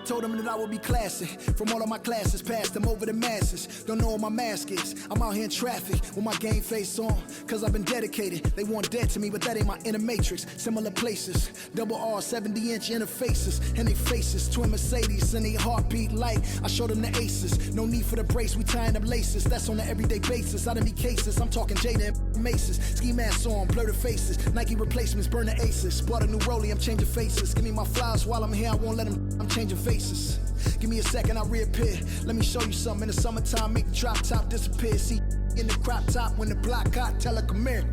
told them that I would be classic. From all of my classes, passed them over the masses. Don't know what my mask is. I'm out here in traffic with my game face on. Cause I've been dedicated. They want dead to me, but that ain't my inner matrix. Similar places. Double R, 70-inch interfaces. And they faces. Twin Mercedes and they heartbeat light. I showed them the aces. No need for the brace, we tying up laces. That's on an everyday basis. Out of me cases, I'm talking Jada and Maces. Ski masks on, blur the faces. Nike replacements, burn the aces. Bought a new rollie, I'm changing faces. Give me my flowers while I'm here, I won't let them. I'm changing faces. Give me a second, I'll reappear. Let me show you something. In the summertime, make the drop top disappear. See in the crop top when the block hot, tell her come here.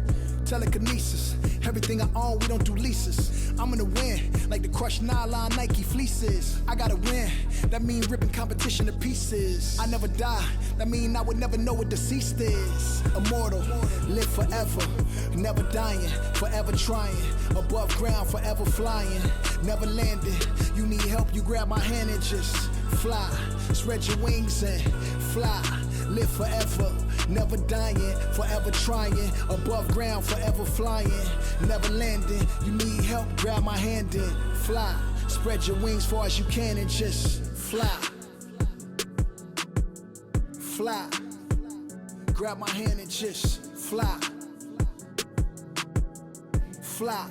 Telekinesis, everything I own, we don't do leases. I'm gonna win, like the crushed nylon Nike fleeces. I gotta win, that mean ripping competition to pieces. I never die, that mean I would never know what deceased is. Immortal, live forever, never dying, forever trying. Above ground, forever flying, never landing. You need help, you grab my hand and just fly. Spread your wings and fly. Live forever, never dying, forever trying. Above ground, forever flying, never landing. You need help, grab my hand and fly. Spread your wings far as you can and just fly. Fly. Grab my hand and just fly. Fly.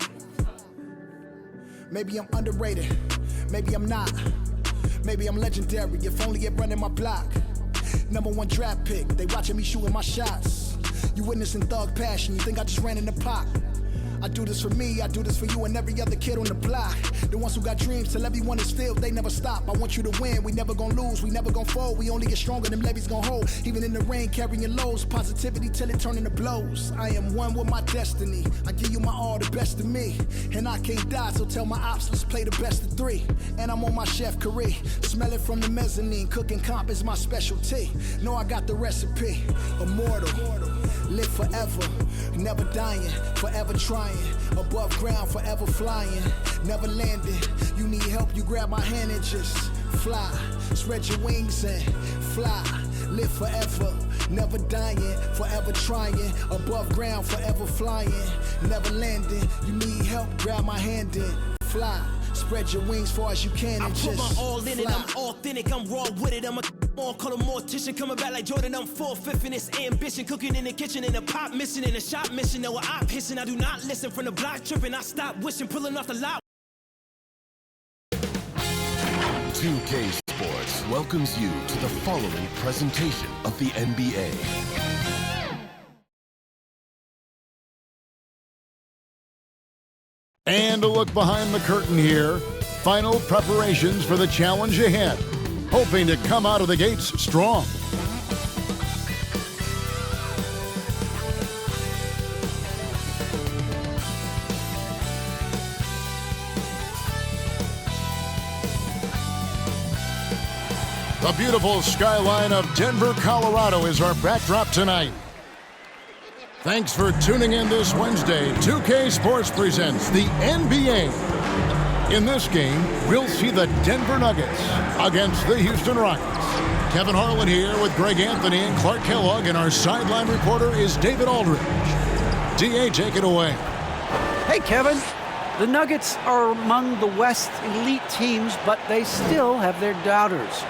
Maybe I'm underrated, maybe I'm not. Maybe I'm legendary, if only it running my block. #1 draft pick, they watching me shooting my shots. You witnessing thug passion, you think I just ran in the pot. I do this for me, I do this for you and every other kid on the block. The ones who got dreams, till everyone is filled, they never stop. I want you to win, we never gonna lose, we never gonna fold. We only get stronger, them levees gonna hold. Even in the rain, carrying lows, positivity till it turn into blows. I am one with my destiny, I give you my all, the best of me. And I can't die, so tell my ops, let's play the best of 3. And I'm on my chef career, smell it from the mezzanine. Cooking comp is my specialty, know I got the recipe. Immortal, live forever, never dying, forever trying. Above ground, forever flying, never landing. You need help, you grab my hand and just fly. Spread your wings and fly. Live forever, never dying, forever trying. Above ground, forever flying, never landing. You need help, grab my hand and fly. Spread your wings far as you can and just fly. I put my all in it, I'm authentic, I'm raw with it. I'm a call a mortician, coming back like Jordan, I'm 4/5 in this ambition. Cooking in the kitchen, in the pot missing, in the shop mission. No, I'm pissing, I do not listen. From the block tripping, I stop wishing, pulling off the lot. 2K Sports welcomes you to the following presentation of the NBA. And a look behind the curtain here. Final preparations for the challenge ahead. Hoping to come out of the gates strong. The beautiful skyline of Denver, Colorado is our backdrop tonight. Thanks for tuning in this Wednesday. 2K Sports presents the NBA. In this game, we'll see the Denver Nuggets against the Houston Rockets. Kevin Harlan here with Greg Anthony and Clark Kellogg, and our sideline reporter is David Aldridge. DA, take it away. Hey, Kevin. The Nuggets are among the West elite teams, but they still have their doubters.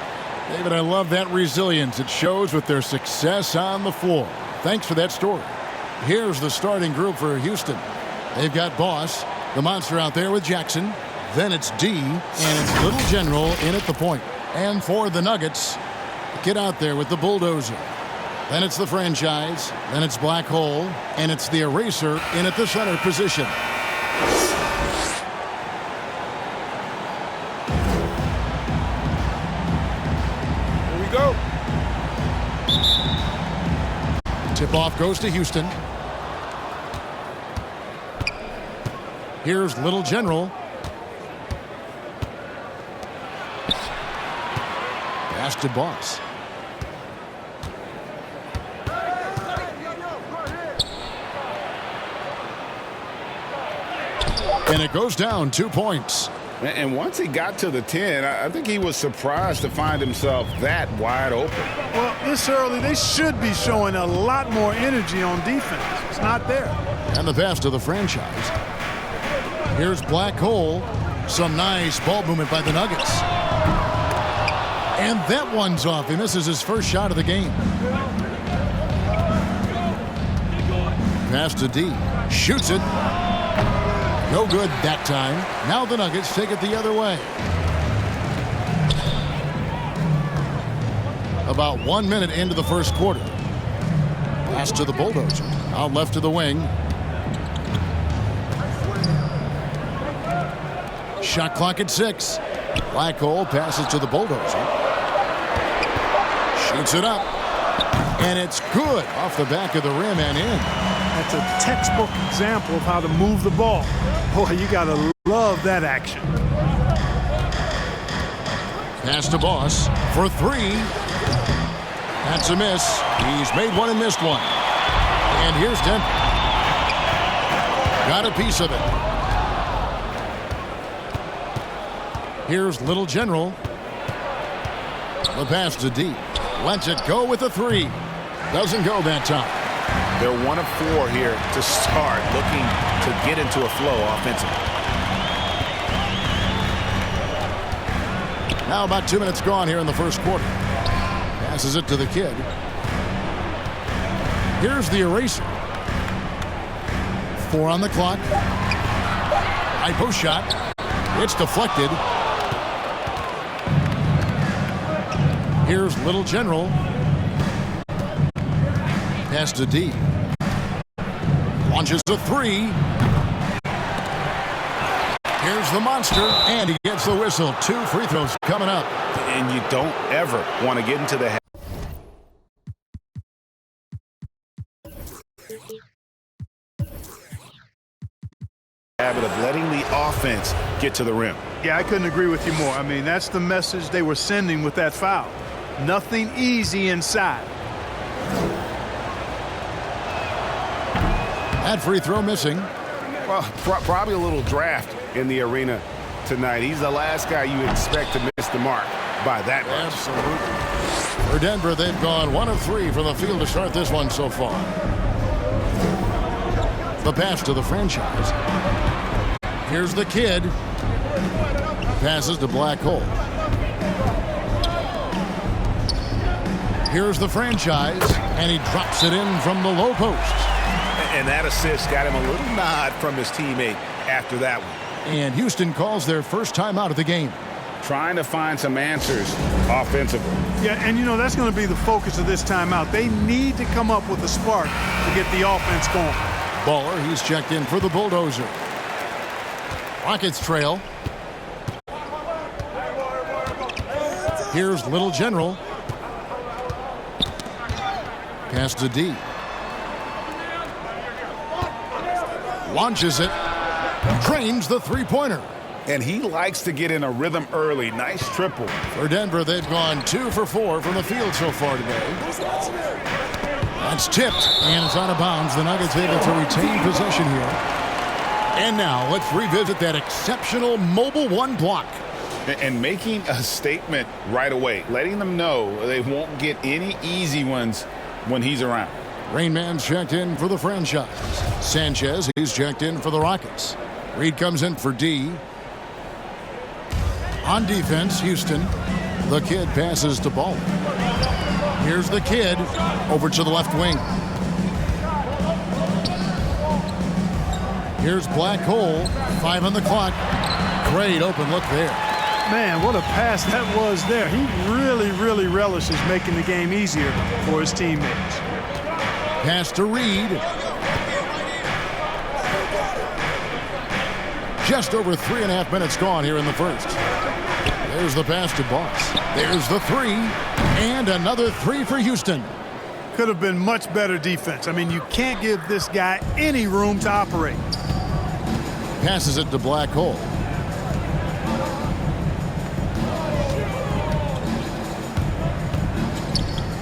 David, I love that resilience. It shows with their success on the floor. Thanks for that story. Here's the starting group for Houston. They've got Boss, the monster out there with Jackson. Then it's D, and it's Little General in at the point. And for the Nuggets, the kid out there with the bulldozer. Then it's the franchise. Then it's Black Hole. And it's the eraser in at the center position. Here we go. Tip-off goes to Houston. Here's Little General. Pass to Boss. And it goes down 2 points. And once he got to the 10, I think he was surprised to find himself that wide open. Well, this early, they should be showing a lot more energy on defense. It's not there. And the pass to the franchise. Here's Black Hole. Some nice ball movement by the Nuggets. And that one's off. He misses his first shot of the game. Pass to D. Shoots it. No good that time. Now the Nuggets take it the other way. About 1 minute into the first quarter. Pass to the Bulldozer. Out left to the wing. Shot clock at 6. Blackhole passes to the Bulldozer. Shoots it up. And it's good off the back of the rim and in. That's a textbook example of how to move the ball. Boy, you got to love that action. Pass to Boss for 3. That's a miss. He's made one and missed one. And here's Denver. Got a piece of it. Here's Little General. The pass to D. Lets it go with a 3. Doesn't go that time. They're 1 of 4 here to start, looking to get into a flow offensively. Now about 2 minutes gone here in the first quarter. Passes it to the kid. Here's the eraser. 4 on the clock. High post shot. It's deflected. Here's Little General. Pass to D. Launches a 3. Here's the monster, and he gets the whistle. 2 free throws coming up. And you don't ever want to get into the habit of letting the offense get to the rim. Yeah, I couldn't agree with you more. I mean, that's the message they were sending with that foul. Nothing easy inside. That free throw missing. Well, probably a little draft in the arena tonight. He's the last guy you expect to miss the mark by that much. Absolutely. For Denver, they've gone 1 of 3 from the field to start this one so far. The pass to the franchise. Here's the kid. Passes to Blackhole. Here's the franchise, and he drops it in from the low post. And that assist got him a little nod from his teammate after that one. And Houston calls their first time out of the game. Trying to find some answers offensively. Yeah, and you know, that's going to be the focus of this timeout. They need to come up with a spark to get the offense going. Baller, he's checked in for the Bulldozer. Rockets trail. Here's Little General. Pass to D. Launches it. Trains the three-pointer. And he likes to get in a rhythm early. Nice triple. For Denver, they've gone 2 for 4 from the field so far today. That's tipped, and it's out of bounds. The Nuggets able to retain possession here. And now let's revisit that exceptional mobile 1 block. And making a statement right away, letting them know they won't get any easy ones when he's around. Rainman's checked in for the franchise. Sanchez, he's checked in for the Rockets. Reed comes in for D. On defense, Houston. The kid passes to Ball. Here's the kid over to the left wing. Here's Blackhole. 5 on the clock. Great open look there. Man, what a pass that was there. He really relishes making the game easier for his teammates. Pass to Reed. Just over 3.5 minutes gone here in the first. There's the pass to Boss. There's the 3. And another 3 for Houston. Could have been much better defense. I mean, you can't give this guy any room to operate. Passes it to Blackhole.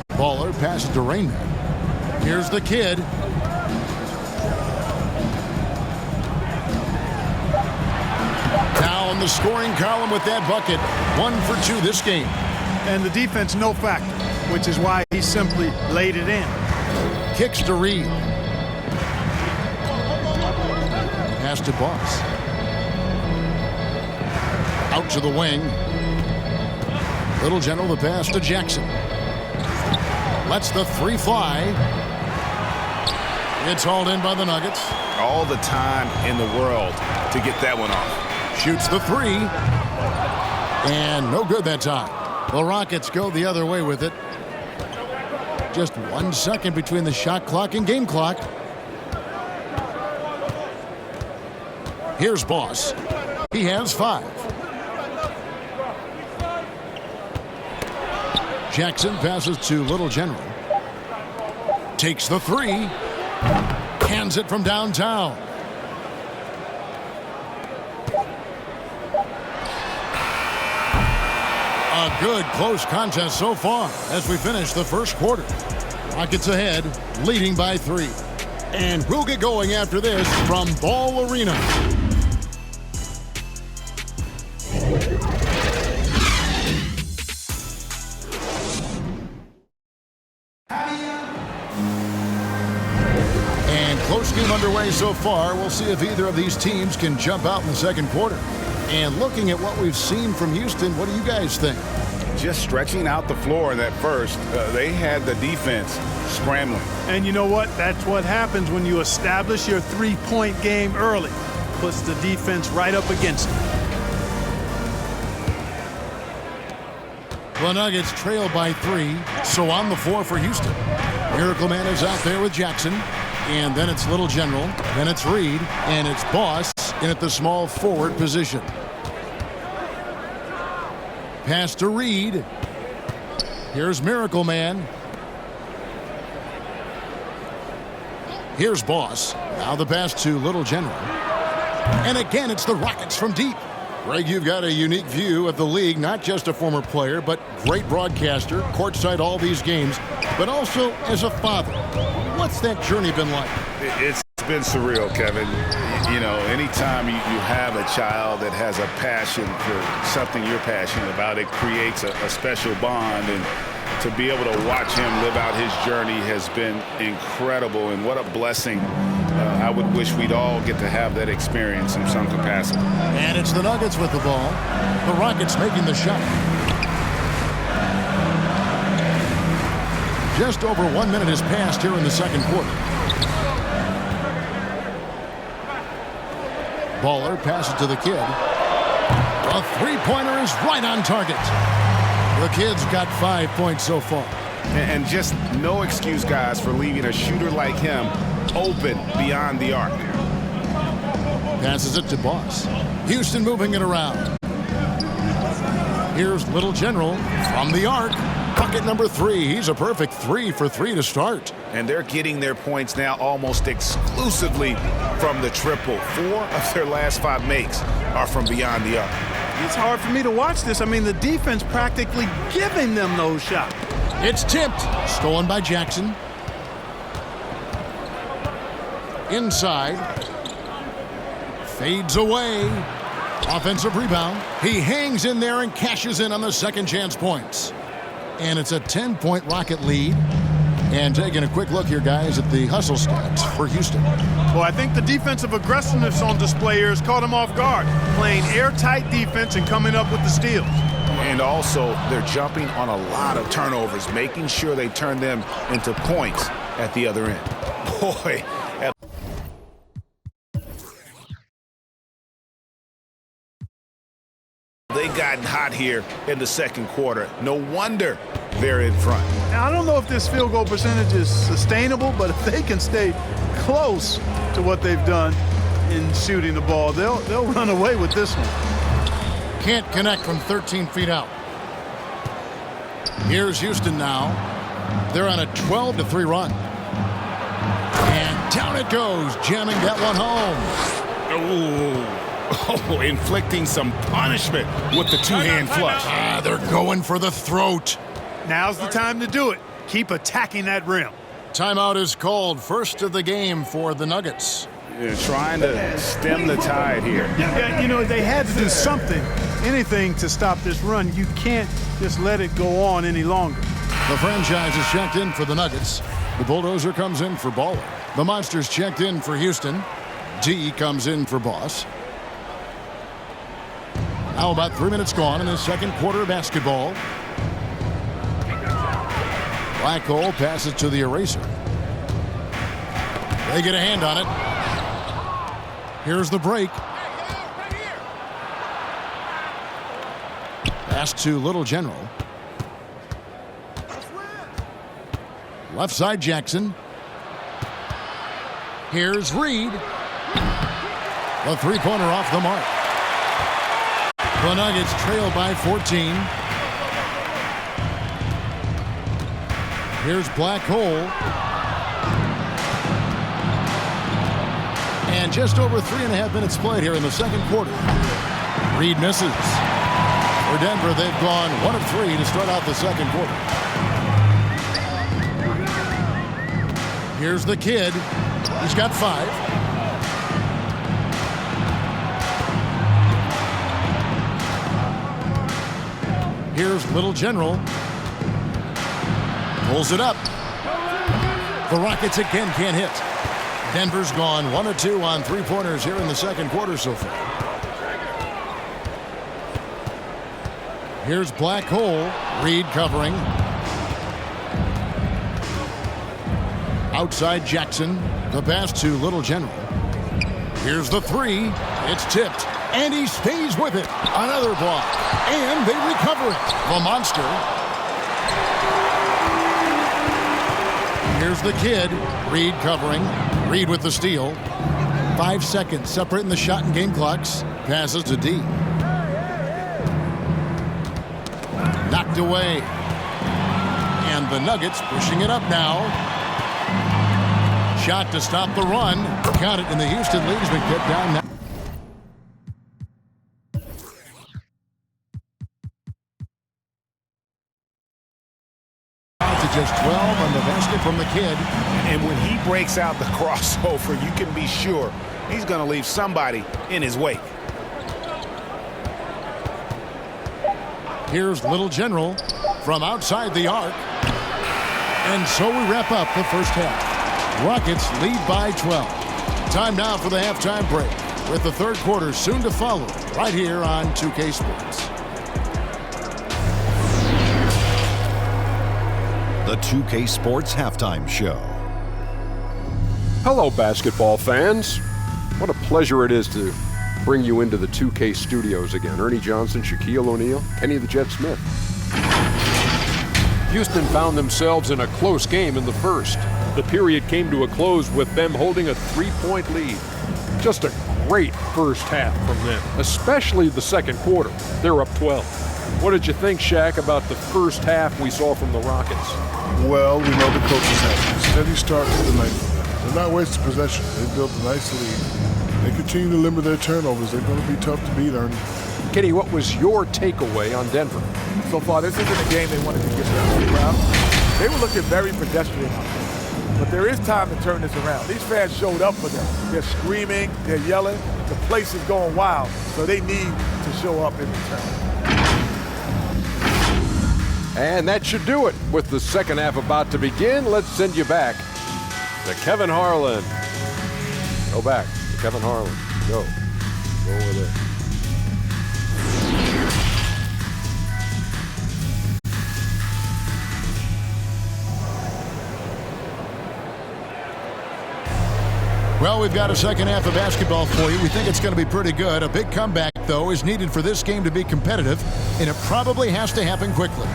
Baller passes to Rainman. Here's the kid. Down the scoring column with that bucket. 1 for 2 this game. And the defense no factor, which is why he simply laid it in. Kicks to Reed. Pass to Boss. Out to the wing. Little General the pass to Jackson. Lets the three fly. It's hauled in by the Nuggets. All the time in the world to get that one off. Shoots the three. And no good that time. The Rockets go the other way with it. Just 1 second between the shot clock and game clock. Here's Boss. He has 5. Jackson passes to Little General. Takes the three. Hands it from downtown. A good close contest so far as we finish the first quarter. Rockets ahead, leading by 3. And we'll get going after this from Ball Arena. And close game underway so far. We'll see if either of these teams can jump out in the second quarter. And looking at what we've seen from Houston, what do you guys think? Just stretching out the floor in that first. They had the defense scrambling. And you know what? That's what happens when you establish your three-point game early. Puts the defense right up against it. The Nuggets trail by 3, so on the floor for Houston. Miracle Man is out there with Jackson. And then it's Little General. Then it's Reed. And it's Boss in at the small forward position. Pass to Reed. Here's Miracle Man. Here's Boss. Now the pass to Little General. And again, it's the Rockets from deep. Greg, you've got a unique view of the league, not just a former player, but great broadcaster, courtside all these games, but also as a father. What's that journey been like? It's been surreal, Kevin. You know, anytime you have a child that has a passion for something you're passionate about, it creates a special bond. And to be able to watch him live out his journey has been incredible. And what a blessing. I would wish we'd all get to have that experience in some capacity. And it's the Nuggets with the ball. The Rockets making the shot. Just over 1 minute has passed here in the second quarter. Baller passes to the kid. A three-pointer is right on target. The kid's got 5 points so far. And just no excuse, guys, for leaving a shooter like him open beyond the arc. Passes it to Boss. Houston moving it around. Here's Little General from the arc. Bucket number 3. He's a perfect 3 for 3 to start. And they're getting their points now almost exclusively from the triple. 4 of their last 5 makes are from beyond the arc. It's hard for me to watch this. I mean, the defense practically giving them those shots. It's tipped. Stolen by Jackson. Inside. Fades away. Offensive rebound. He hangs in there and cashes in on the second chance points. And it's a 10-point Rocket lead. And taking a quick look here, guys, at the hustle stats for Houston. Well, I think the defensive aggressiveness on display here has caught them off guard. Playing airtight defense and coming up with the steals. And also, they're jumping on a lot of turnovers, making sure they turn them into points at the other end. Boy. They gotten hot here in the second quarter. No wonder they're in front. Now, I don't know if this field goal percentage is sustainable, but if they can stay close to what they've done in shooting the ball, they'll run away with this one. Can't connect from 13 feet out. Here's Houston now. They're on a 12-3 run. And down it goes, jamming that one home. Oh, inflicting some punishment with the two-hand flush. They're going for the throat. Now's the time to do it. Keep attacking that rim. Timeout is called. First of the game for the Nuggets. They're trying to stem the tide here. Yeah, you know, they had to do something, anything to stop this run. You can't just let it go on any longer. The franchise is checked in for the Nuggets. The Bulldozer comes in for Baller. The Monsters checked in for Houston. D comes in for Boss. Now about 3 minutes gone in the second quarter of basketball. Black hole passes to the eraser. They get a hand on it. Here's the break. Pass to Little General. Left side Jackson. Here's Reed. The three-pointer off the mark. The Nuggets trail by 14. Here's Black hole. And just over 3.5 minutes played here in the second quarter. Reed misses. For Denver, they've gone 1 of 3 to start out the second quarter. Here's the kid. He's got 5. Here's Little General. Pulls it up. The Rockets again can't hit. Denver's gone 1 of 2 on three-pointers here in the second quarter so far. Here's Black hole. Reed covering. Outside Jackson. The pass to Little General. Here's the 3. It's tipped. And he stays with it. Another block. And they recover it. The monster. Here's the kid. Reed covering. Reed with the steal. 5 seconds separating the shot and game clocks. Passes to D. Knocked away. And the Nuggets pushing it up now. Shot to stop the run. Count it, and the Houston lead has been kept down now. To just 12 on the basket from the kid. And when he breaks out the crossover, you can be sure he's going to leave somebody in his wake. Here's Little General from outside the arc. And so we wrap up the first half. Rockets lead by 12. Time now for the halftime break, with the third quarter soon to follow right here on 2K Sports. The 2K Sports Halftime Show. Hello, basketball fans. What a pleasure it is to bring you into the 2K studios again. Ernie Johnson, Shaquille O'Neal, Kenny the Jet Smith. Houston found themselves in a close game in the first. The period came to a close with them holding a 3-point lead. Just a great first half from them, especially the second quarter. They're up 12. What did you think, Shaq, about the first half we saw from the Rockets? Well, we know the coaches have a steady start to the night. They're not wasting possession. They built a nice lead. They continue to limit their turnovers. They're going to be tough to beat, Ernie. Kenny, what was your takeaway on Denver? So far, this isn't a game they wanted to get down to the ground. They were looking very pedestrian out there. But there is time to turn this around. These fans showed up for them. They're screaming, they're yelling. The place is going wild, so they need to show up in return. And that should do it. With the second half about to begin, let's send you back to Kevin Harlan. Go back to Kevin Harlan. Go over there. Well, we've got a second half of basketball for you. We think it's going to be pretty good. A big comeback, though, is needed for this game to be competitive, and it probably has to happen quickly.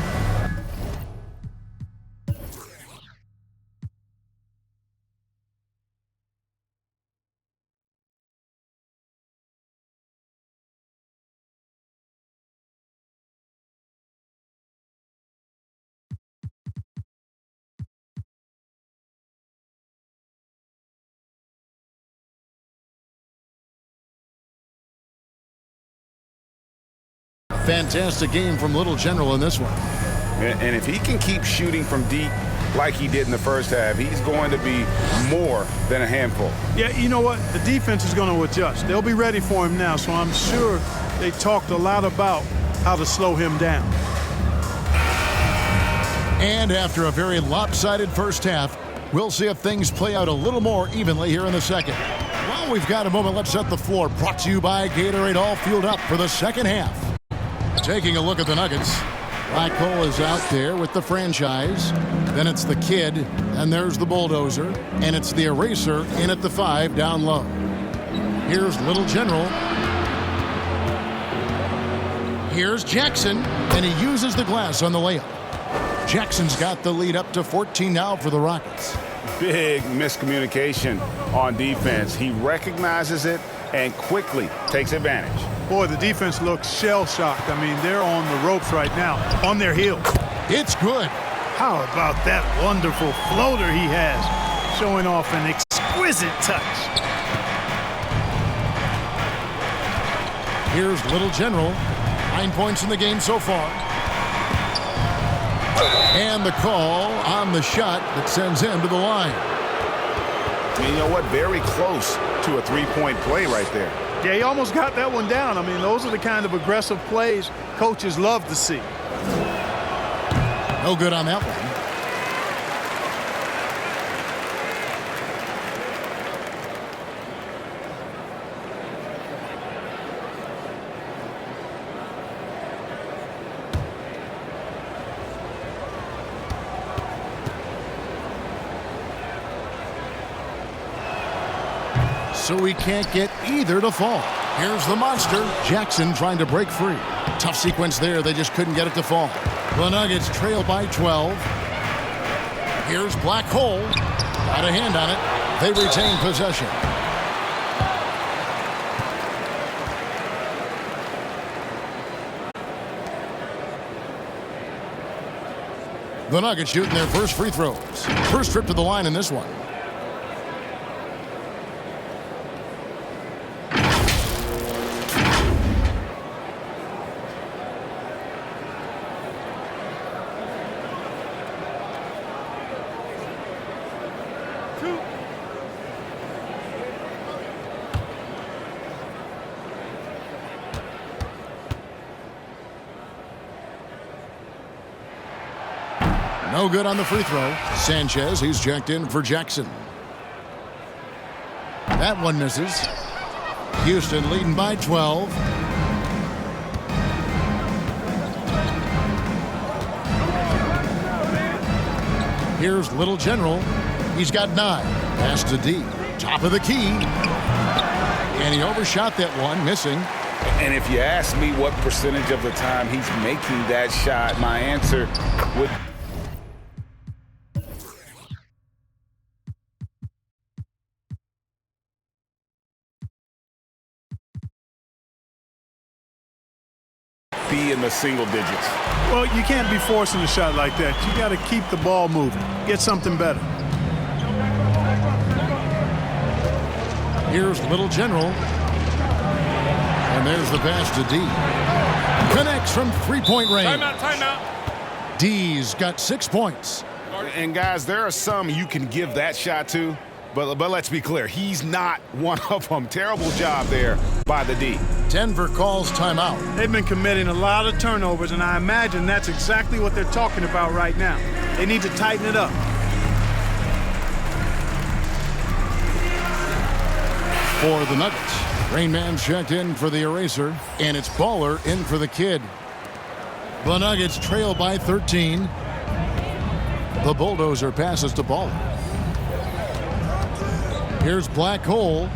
Fantastic game from Little General in this one. And if he can keep shooting from deep like he did in the first half, he's going to be more than a handful. Yeah, you know what? The defense is going to adjust. They'll be ready for him now, so I'm sure they talked a lot about how to slow him down. And after a very lopsided first half, we'll see if things play out a little more evenly here in the second. Well, we've got a moment. Let's set the floor. Brought to you by Gatorade, all fueled up for the second half. Taking a look at the Nuggets. Blackhole is out there with the franchise. Then it's the kid, and there's the bulldozer, and it's the eraser in at the 5 down low. Here's Little General. Here's Jackson, and he uses the glass on the layup. Jackson's got the lead up to 14 now for the Rockets. Big miscommunication on defense. He recognizes it and quickly takes advantage. Boy, the defense looks shell-shocked. I mean, they're on the ropes right now, on their heels. It's good. How about that wonderful floater he has, showing off an exquisite touch. Here's Little General. 9 points in the game so far. And the call on the shot that sends him to the line. And you know what? Very close to a three-point play right there. Yeah, he almost got that one down. I mean, those are the kind of aggressive plays coaches love to see. No good on that one. So we can't get either to fall. Here's the monster. Jackson trying to break free. Tough sequence there. They just couldn't get it to fall. The Nuggets trail by 12. Here's Blackhole. Got a hand on it. They retain possession. The Nuggets shooting their first free throws. First trip to the line in this one. No good on the free throw. Sanchez, he's checked in for Jackson. That one misses. Houston leading by 12. Here's Little General. He's got 9. Pass to D. Top of the key. And he overshot that one, missing. And if you ask me what percentage of the time he's making that shot, my answer would be in the single digits. Well, you can't be forcing a shot like that. You got to keep the ball moving. Get something better. Here's Little General. And there's the pass to D. Connects from three-point range. Timeout. D's got 6 points. And guys, there are some you can give that shot to, but let's be clear, he's not one of them. Terrible job there by the D. Denver calls timeout. They've been committing a lot of turnovers, and I imagine that's exactly what they're talking about right now. They need to tighten it up. For the Nuggets, Rain Man checked in for the eraser, and it's Baller in for the kid. The Nuggets trail by 13. The bulldozer passes to Baller. Here's Blackhole.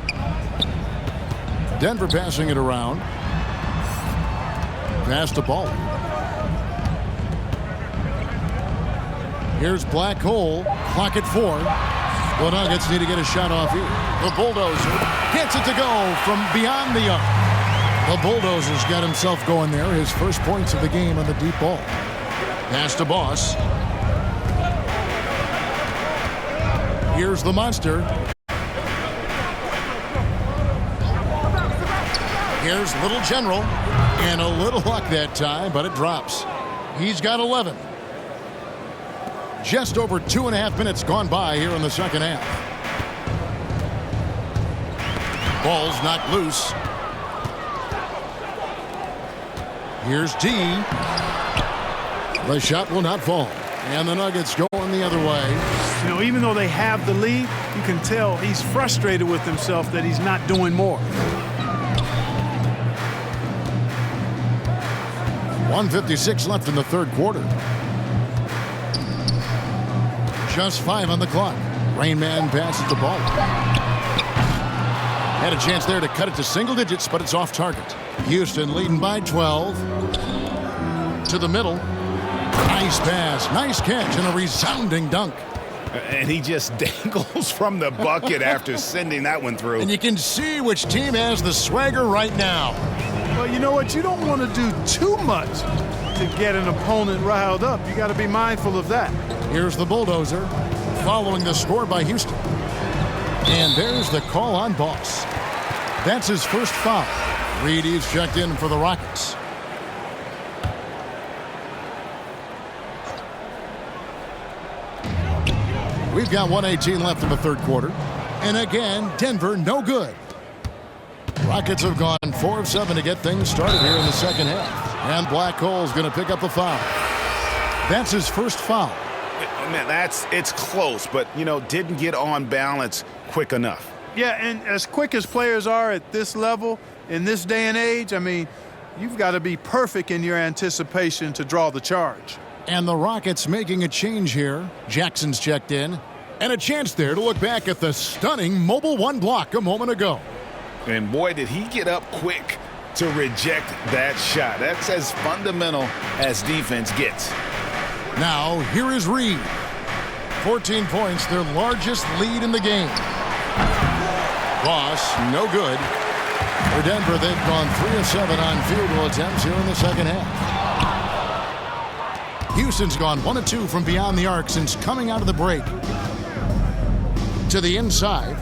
Denver passing it around. Pass to Baller. Here's Blackhole. Clock at 4. The Nuggets need to get a shot off here. The bulldozer gets it to go from beyond the arc. The bulldozer's got himself going there. His first points of the game on the deep ball. Pass to Boss. Here's the monster. Here's Little General. And a little luck that time, but it drops. He's got 11. Just over 2.5 minutes gone by here in the second half. Ball's knocked loose. Here's D. The shot will not fall. And the Nuggets going the other way. You know, even though they have the lead, you can tell he's frustrated with himself that he's not doing more. 1:56 left in the third quarter. Just 5 on the clock. Rain Man passes the ball. Had a chance there to cut it to single digits, but it's off target. Houston leading by 12. To the middle. Nice pass, nice catch, and a resounding dunk. And he just dangles from the bucket after sending that one through. And you can see which team has the swagger right now. Well, you know what? You don't want to do too much to get an opponent riled up. You got to be mindful of that. Here's the bulldozer following the score by Houston. And there's the call on Boss. That's his first foul. Reedy's checked in for the Rockets. We've got 1:18 left in the third quarter. And again, Denver no good. Rockets have gone 4 of 7 to get things started here in the second half. And Black Hole's going to pick up the foul. That's his first foul. Man, it's close, but, didn't get on balance quick enough. Yeah, and as quick as players are at this level, in this day and age, I mean, you've got to be perfect in your anticipation to draw the charge. And the Rockets making a change here. Jackson's checked in. And a chance there to look back at the stunning Mobile One block a moment ago. And boy, did he get up quick to reject that shot. That's as fundamental as defense gets. Now, here is Reed. 14 points, their largest lead in the game. Ross, no good. For Denver, they've gone 3 of 7 on field goal attempts here in the second half. Houston's gone 1 of 2 from beyond the arc since coming out of the break. To the inside.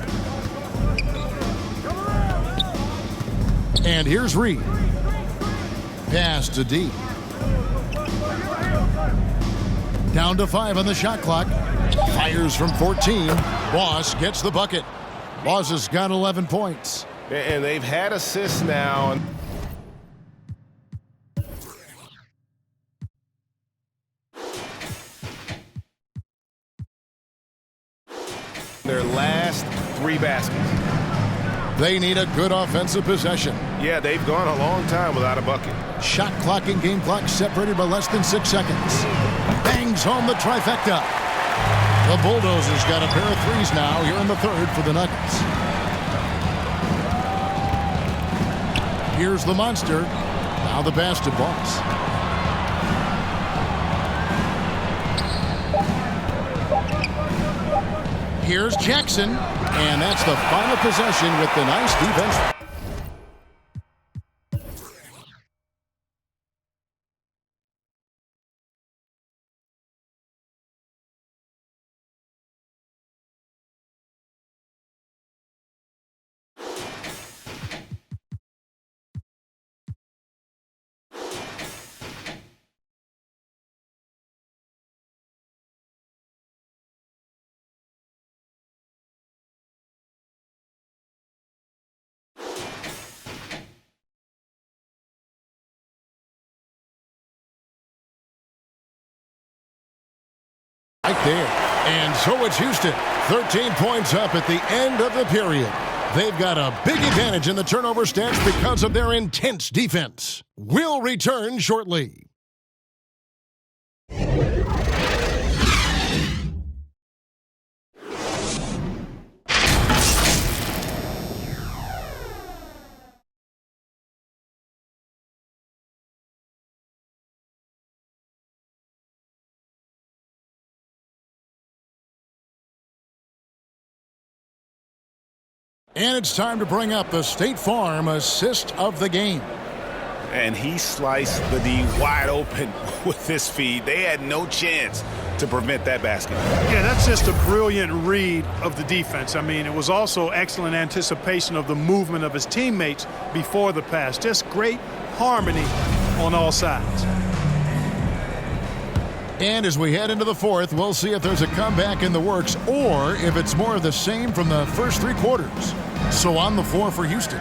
And here's Reed. Pass to D. Down to 5 on the shot clock. Fires from 14. Boss gets the bucket. Boss has got 11 points. And they've had assists now. Their last 3 baskets. They need a good offensive possession. Yeah, they've gone a long time without a bucket. Shot clock and game clock separated by less than 6 seconds. Bangs home the trifecta. The Bulldozers got a pair of threes now here in the third for the Nuggets. Here's the monster. Now the pass to Boss. Here's Jackson, and that's the final possession with the nice defense. Right there. And so it's Houston. 13 points up at the end of the period. They've got a big advantage in the turnover stats because of their intense defense. We'll return shortly. And it's time to bring up the State Farm assist of the game. And he sliced the D wide open with this feed. They had no chance to prevent that basket. Yeah, that's just a brilliant read of the defense. I mean, it was also excellent anticipation of the movement of his teammates before the pass. Just great harmony on all sides. And as we head into the fourth, we'll see if there's a comeback in the works or if it's more of the same from the first 3 quarters. So on the floor for Houston,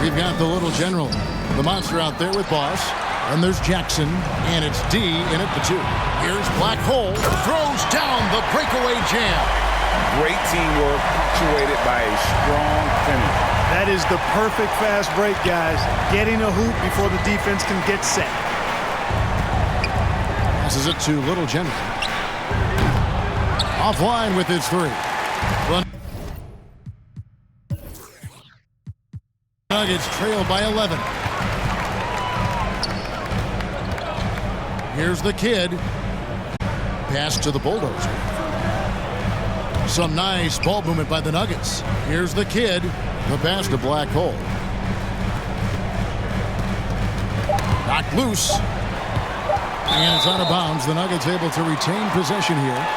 we've got the little general, the monster out there with Boss. And there's Jackson, and it's D in at the 2. Here's Black Hole, throws down the breakaway jam. Great teamwork, punctuated by a strong finish. That is the perfect fast break, guys. Getting a hoop before the defense can get set. Passes it to Little General. Offline with his three. The Nuggets trail by 11. Here's the kid. Pass to the Bulldozer. Some nice ball movement by the Nuggets. Here's the kid. The pass to Black Hole. Knocked loose. And it's out of bounds. The Nuggets able to retain possession here.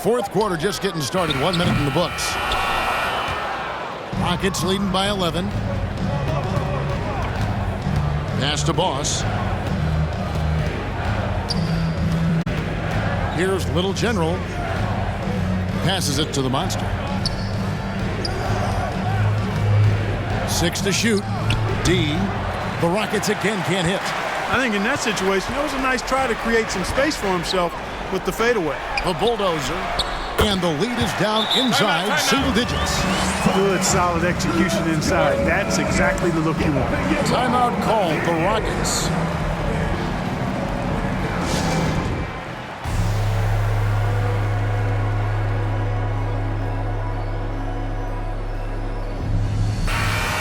Fourth quarter just getting started. 1 minute in the books. Rockets leading by 11. Pass to Boss. Here's Little General. Passes it to the Monster. 6 to shoot. D. The Rockets again can't hit. I think in that situation, it was a nice try to create some space for himself with the fadeaway. The Bulldozer. And the lead is down inside single digits. Good, solid execution inside. That's exactly the look you want. Timeout called the Rockets.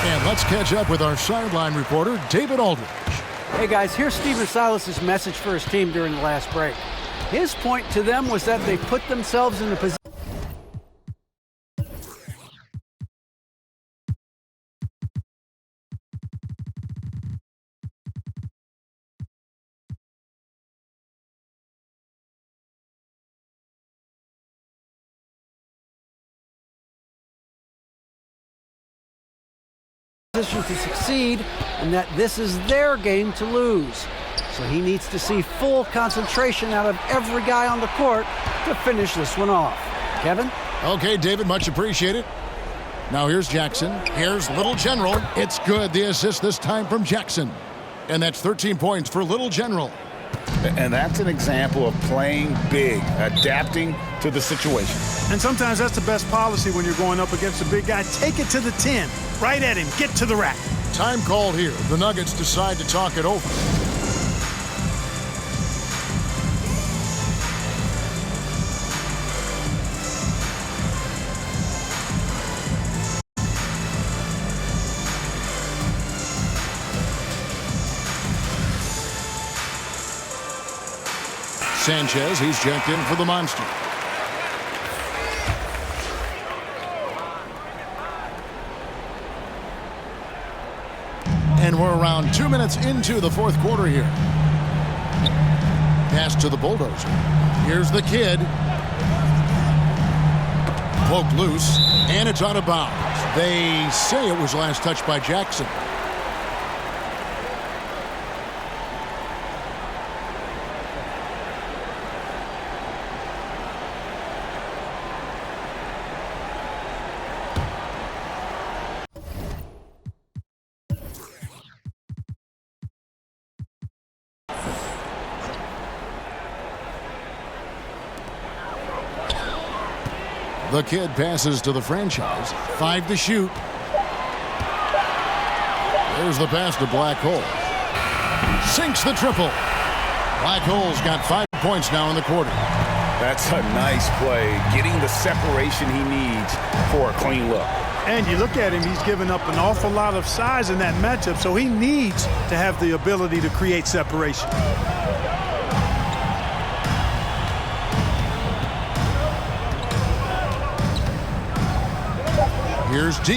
And let's catch up with our sideline reporter, David Aldridge. Hey guys, here's Stephen Silas's message for his team during the last break. His point to them was that they put themselves in a position to succeed, and that this is their game to lose. So he needs to see full concentration out of every guy on the court to finish this one off. Kevin? Okay, David, much appreciated. Now here's Jackson. Here's Little General. It's good. The assist this time from Jackson. And that's 13 points for Little General. And that's an example of playing big, adapting to the situation. And sometimes that's the best policy when you're going up against a big guy. Take it to the 10. Right at him. Get to the rack. Time called here. The Nuggets decide to talk it over. Sanchez, he's checked in for the Monster. And we're around 2 minutes into the fourth quarter here. Pass to the Bulldozer. Here's the kid. Poked loose, and it's out of bounds. They say it was last touched by Jackson. The kid passes to the franchise. 5 to shoot. There's the pass to Black Hole. Sinks the triple. Black Hole's got 5 points now in the quarter. That's a nice play, getting the separation he needs for a clean look. And you look at him, he's given up an awful lot of size in that matchup, so he needs to have the ability to create separation. Here's D.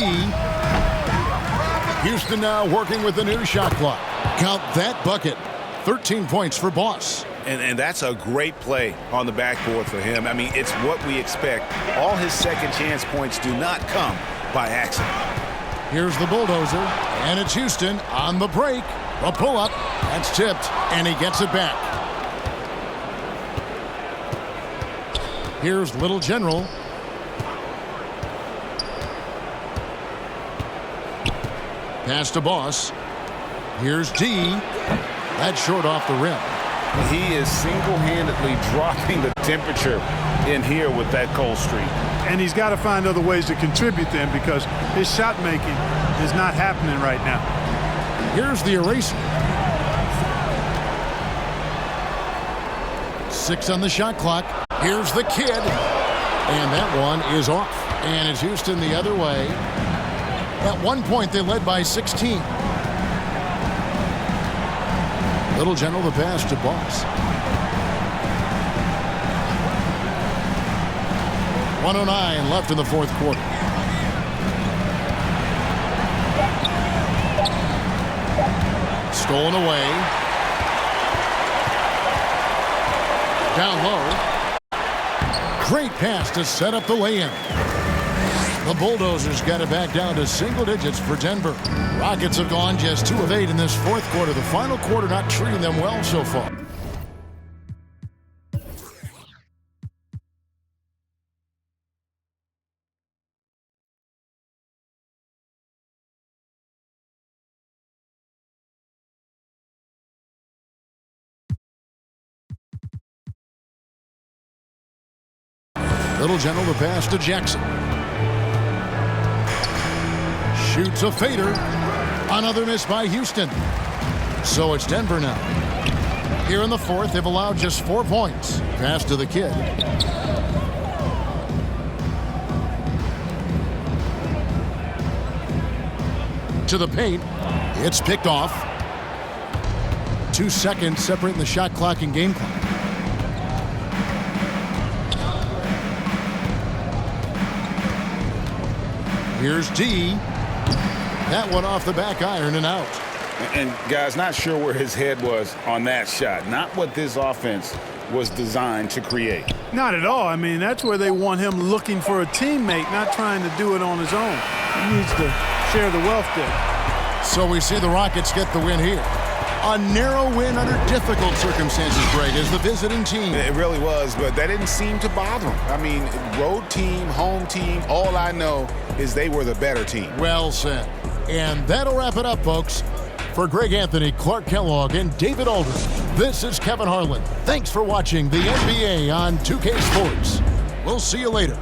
Houston now working with the new shot clock. Count that bucket. 13 points for Boss. And that's a great play on the backboard for him. I mean, it's what we expect. All his second chance points do not come by accident. Here's the bulldozer, and it's Houston on the break. A pull-up. That's tipped, and he gets it back. Here's Little General. Pass to Boss. Here's D. That's short off the rim. He is single-handedly dropping the temperature in here with that cold streak. And he's got to find other ways to contribute then, because his shot making is not happening right now. Here's the eraser. 6 on the shot clock. Here's the kid. And that one is off. And it's Houston the other way. At one point, they led by 16. Little General the pass to Boss. 1:09 left in the fourth quarter. Stolen away. Down low. Great pass to set up the lay-in. The Bulldozers got it back down to single digits for Denver. Rockets have gone just 2 of 8 in this fourth quarter. The final quarter not treating them well so far. Little General the pass to Jackson. Shoots a fader. Another miss by Houston. So it's Denver now. Here in the fourth, they've allowed just 4 points. Pass to the kid. To the paint. It's picked off. 2 seconds separating the shot clock and game clock. Here's D. That one off the back iron and out. And guys, not sure where his head was on that shot. Not what this offense was designed to create. Not at all. I mean, that's where they want him looking for a teammate, not trying to do it on his own. He needs to share the wealth there. So we see the Rockets get the win here. A narrow win under difficult circumstances, Greg, as the visiting team. It really was, but that didn't seem to bother him. I mean, road team, home team, all I know is they were the better team. Well said. And that'll wrap it up, folks. For Greg Anthony, Clark Kellogg, and David Aldridge, this is Kevin Harlan. Thanks for watching the NBA on 2K Sports. We'll see you later.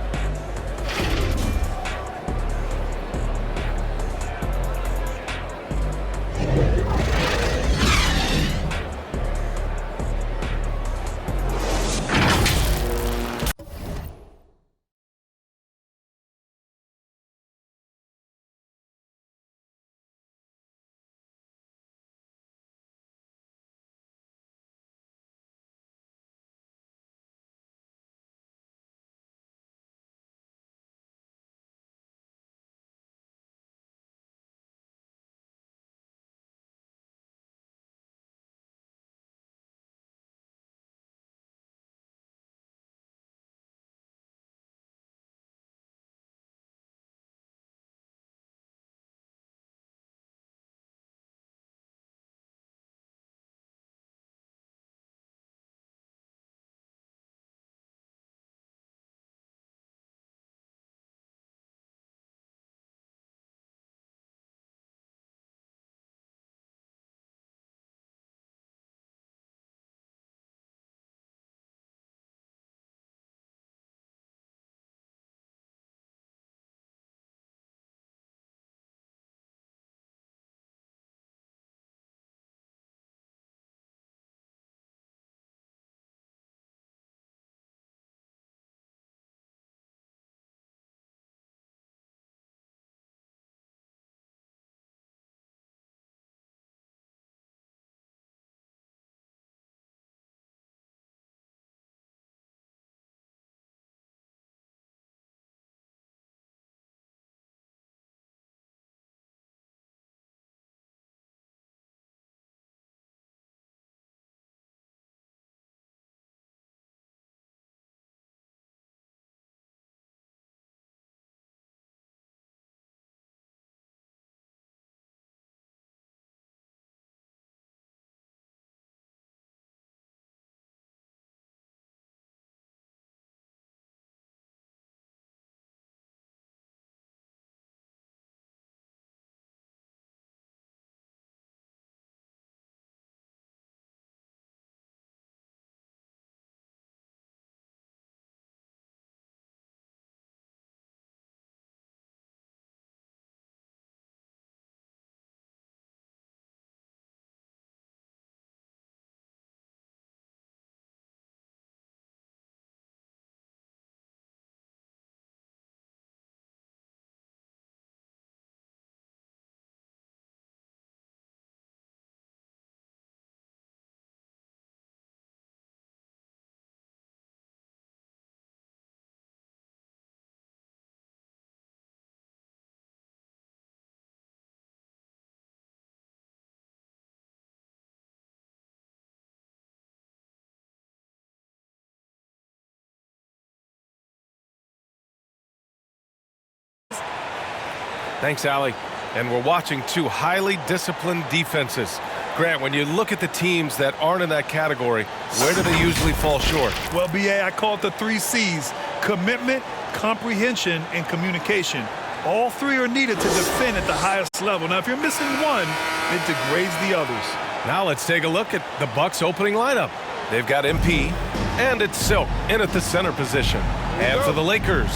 Thanks, Allie. And we're watching two highly disciplined defenses. Grant, when you look at the teams that aren't in that category, where do they usually fall short? Well, B.A., I call it the 3 C's: commitment, comprehension, and communication. All three are needed to defend at the highest level. Now, if you're missing one, it degrades the others. Now let's take a look at the Bucks opening lineup. They've got MP, and it's Silk in at the center position. And for the Lakers,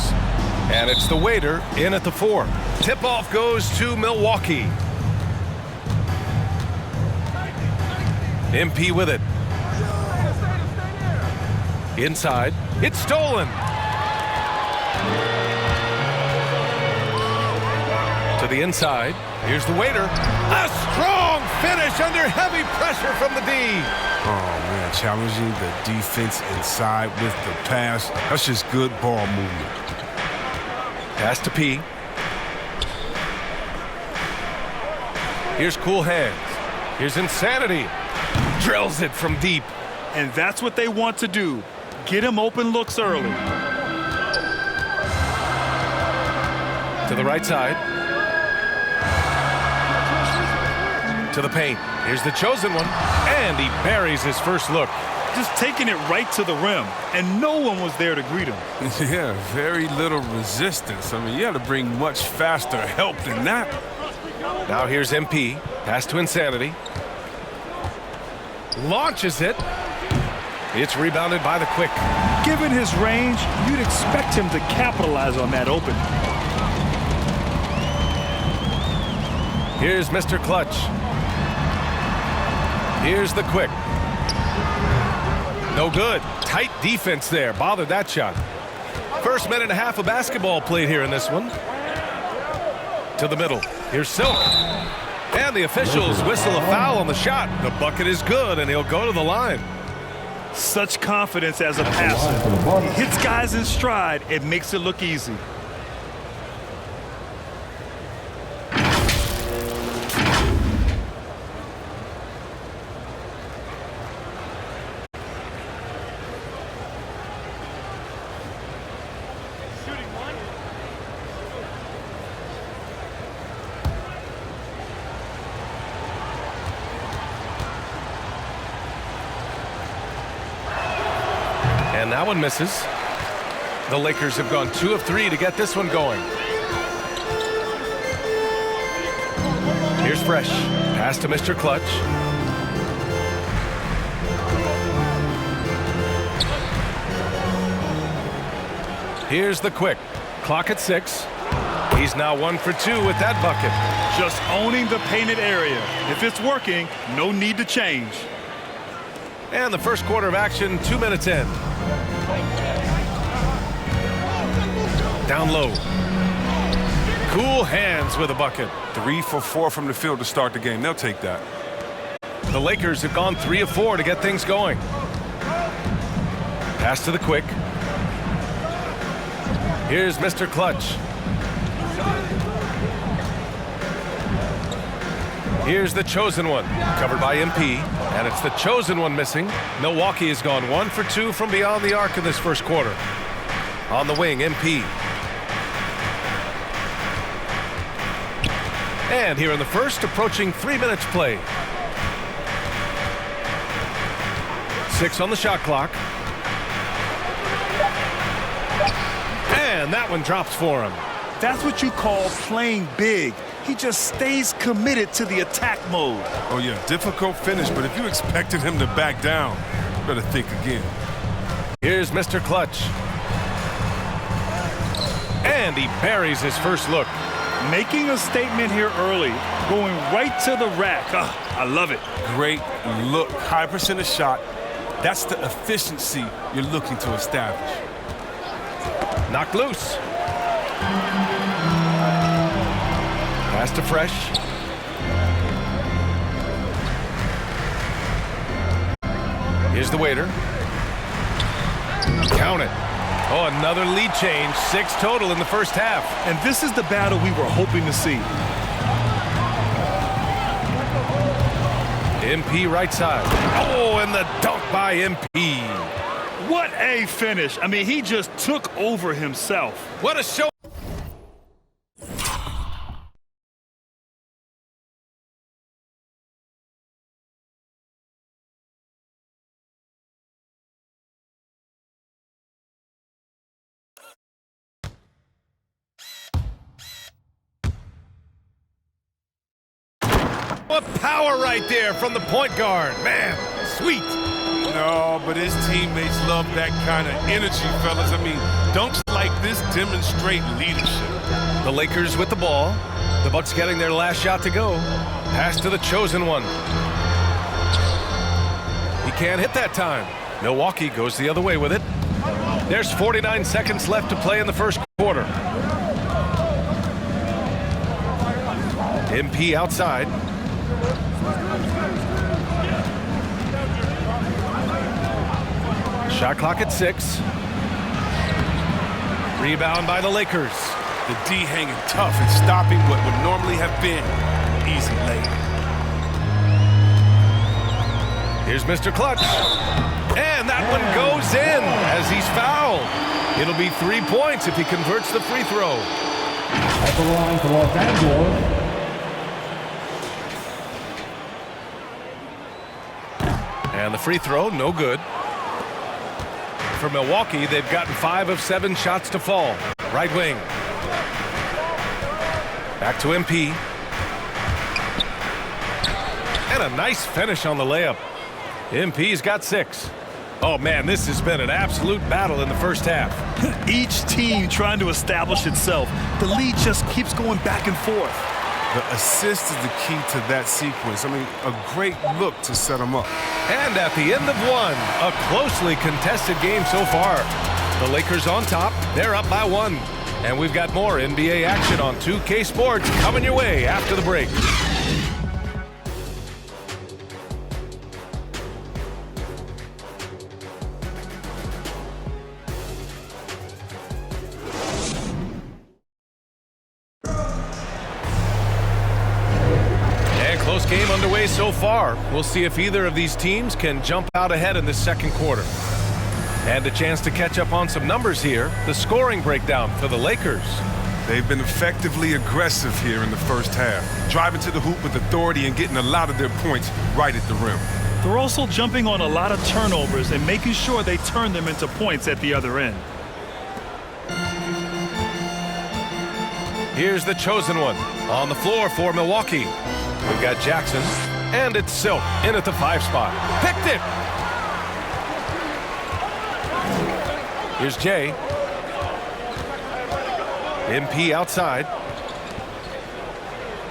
and it's the Waiter in at the 4. Tip-off goes to Milwaukee. MP with it. Inside, it's stolen. To the inside, here's the Waiter. A strong finish under heavy pressure from the D. Oh, man, challenging the defense inside with the pass. That's just good ball movement. Pass to P. Here's Cool Hands. Here's Insanity. Drills it from deep. And that's what they want to do. Get him open looks early. To the right side. To the paint. Here's the chosen one. And he buries his first look. Just taking it right to the rim. And no one was there to greet him. Yeah, very little resistance. I mean, you had to bring much faster help than that. Now here's MP. Pass to Insanity. Launches it. It's rebounded by the Quick. Given his range, you'd expect him to capitalize on that opening. Here's Mr. Clutch. Here's the Quick. No good. Tight defense there. Bothered that shot. First minute and a half of basketball played here in this one. To the middle. Here's Silk. And the officials whistle a foul on the shot. The bucket is good, and he'll go to the line. Such confidence as a passer. He hits guys in stride. It makes it look easy. And that one misses. The Lakers have gone 2 of 3 to get this one going. Here's Fresh. Pass to Mr. Clutch. Here's the Quick. Clock at 6. He's now 1 for 2 with that bucket. Just owning the painted area. If it's working, no need to change. And the first quarter of action, 2 minutes in. Down low. Cool Hands with a bucket. 3 for 4 from the field to start the game. They'll take that. The Lakers have gone 3 of 4 to get things going. Pass to the Quick. Here's Mr. Clutch. Here's the chosen one, covered by MP, and it's the chosen one missing. Milwaukee has gone 1 for 2 from beyond the arc in this first quarter. On the wing, MP. And here in the first, approaching 3 minutes play. 6 on the shot clock. And that one drops for him. That's what you call playing big. He just stays committed to the attack mode. Oh, yeah, difficult finish, but if you expected him to back down, you better think again. Here's Mr. Clutch. And he buries his first look. Making a statement here early, going right to the rack. I love it. Great look, high percentage shot. That's the efficiency you're looking to establish. Knocked loose. Pass to Fresh. Here's the Waiter. Count it. Oh, another lead change. 6 total in the first half. And this is the battle we were hoping to see. MP right side. Oh, and the dunk by MP. What a finish. I mean, he just took over himself. What a show. What power right there from the point guard. Man, sweet. No, but his teammates love that kind of energy, fellas. I mean, dunks like this demonstrate leadership. The Lakers with the ball. The Bucks getting their last shot to go. Pass to the chosen one. He can't hit that time. Milwaukee goes the other way with it. There's 49 seconds left to play in the first quarter. MP outside. Shot clock at 6. Rebound by the Lakers. The D hanging tough and stopping what would normally have been easy late. Here's Mr. Clutch. And that one goes in as he's fouled. It'll be 3 points if he converts the free throw. At the line for Los Angeles. And the free throw, no good. For Milwaukee, they've gotten 5 of 7 shots to fall. Right wing. Back to MP. And a nice finish on the layup. MP's got 6. Oh, man, this has been an absolute battle in the first half. Each team trying to establish itself. The lead just keeps going back and forth. The assist is the key to that sequence. I mean, a great look to set them up. And at the end of one, a closely contested game so far. The Lakers on top. They're up by 1. And we've got more NBA action on 2K Sports coming your way after the break. Close game underway so far. We'll see if either of these teams can jump out ahead in the second quarter. And a chance to catch up on some numbers here. The scoring breakdown for the Lakers. They've been effectively aggressive here in the first half, driving to the hoop with authority and getting a lot of their points right at the rim. They're also jumping on a lot of turnovers and making sure they turn them into points at the other end. Here's the chosen one on the floor for Milwaukee. We've got Jackson, and it's Silk in at the 5 spot. Picked it! Here's Jay. MP outside.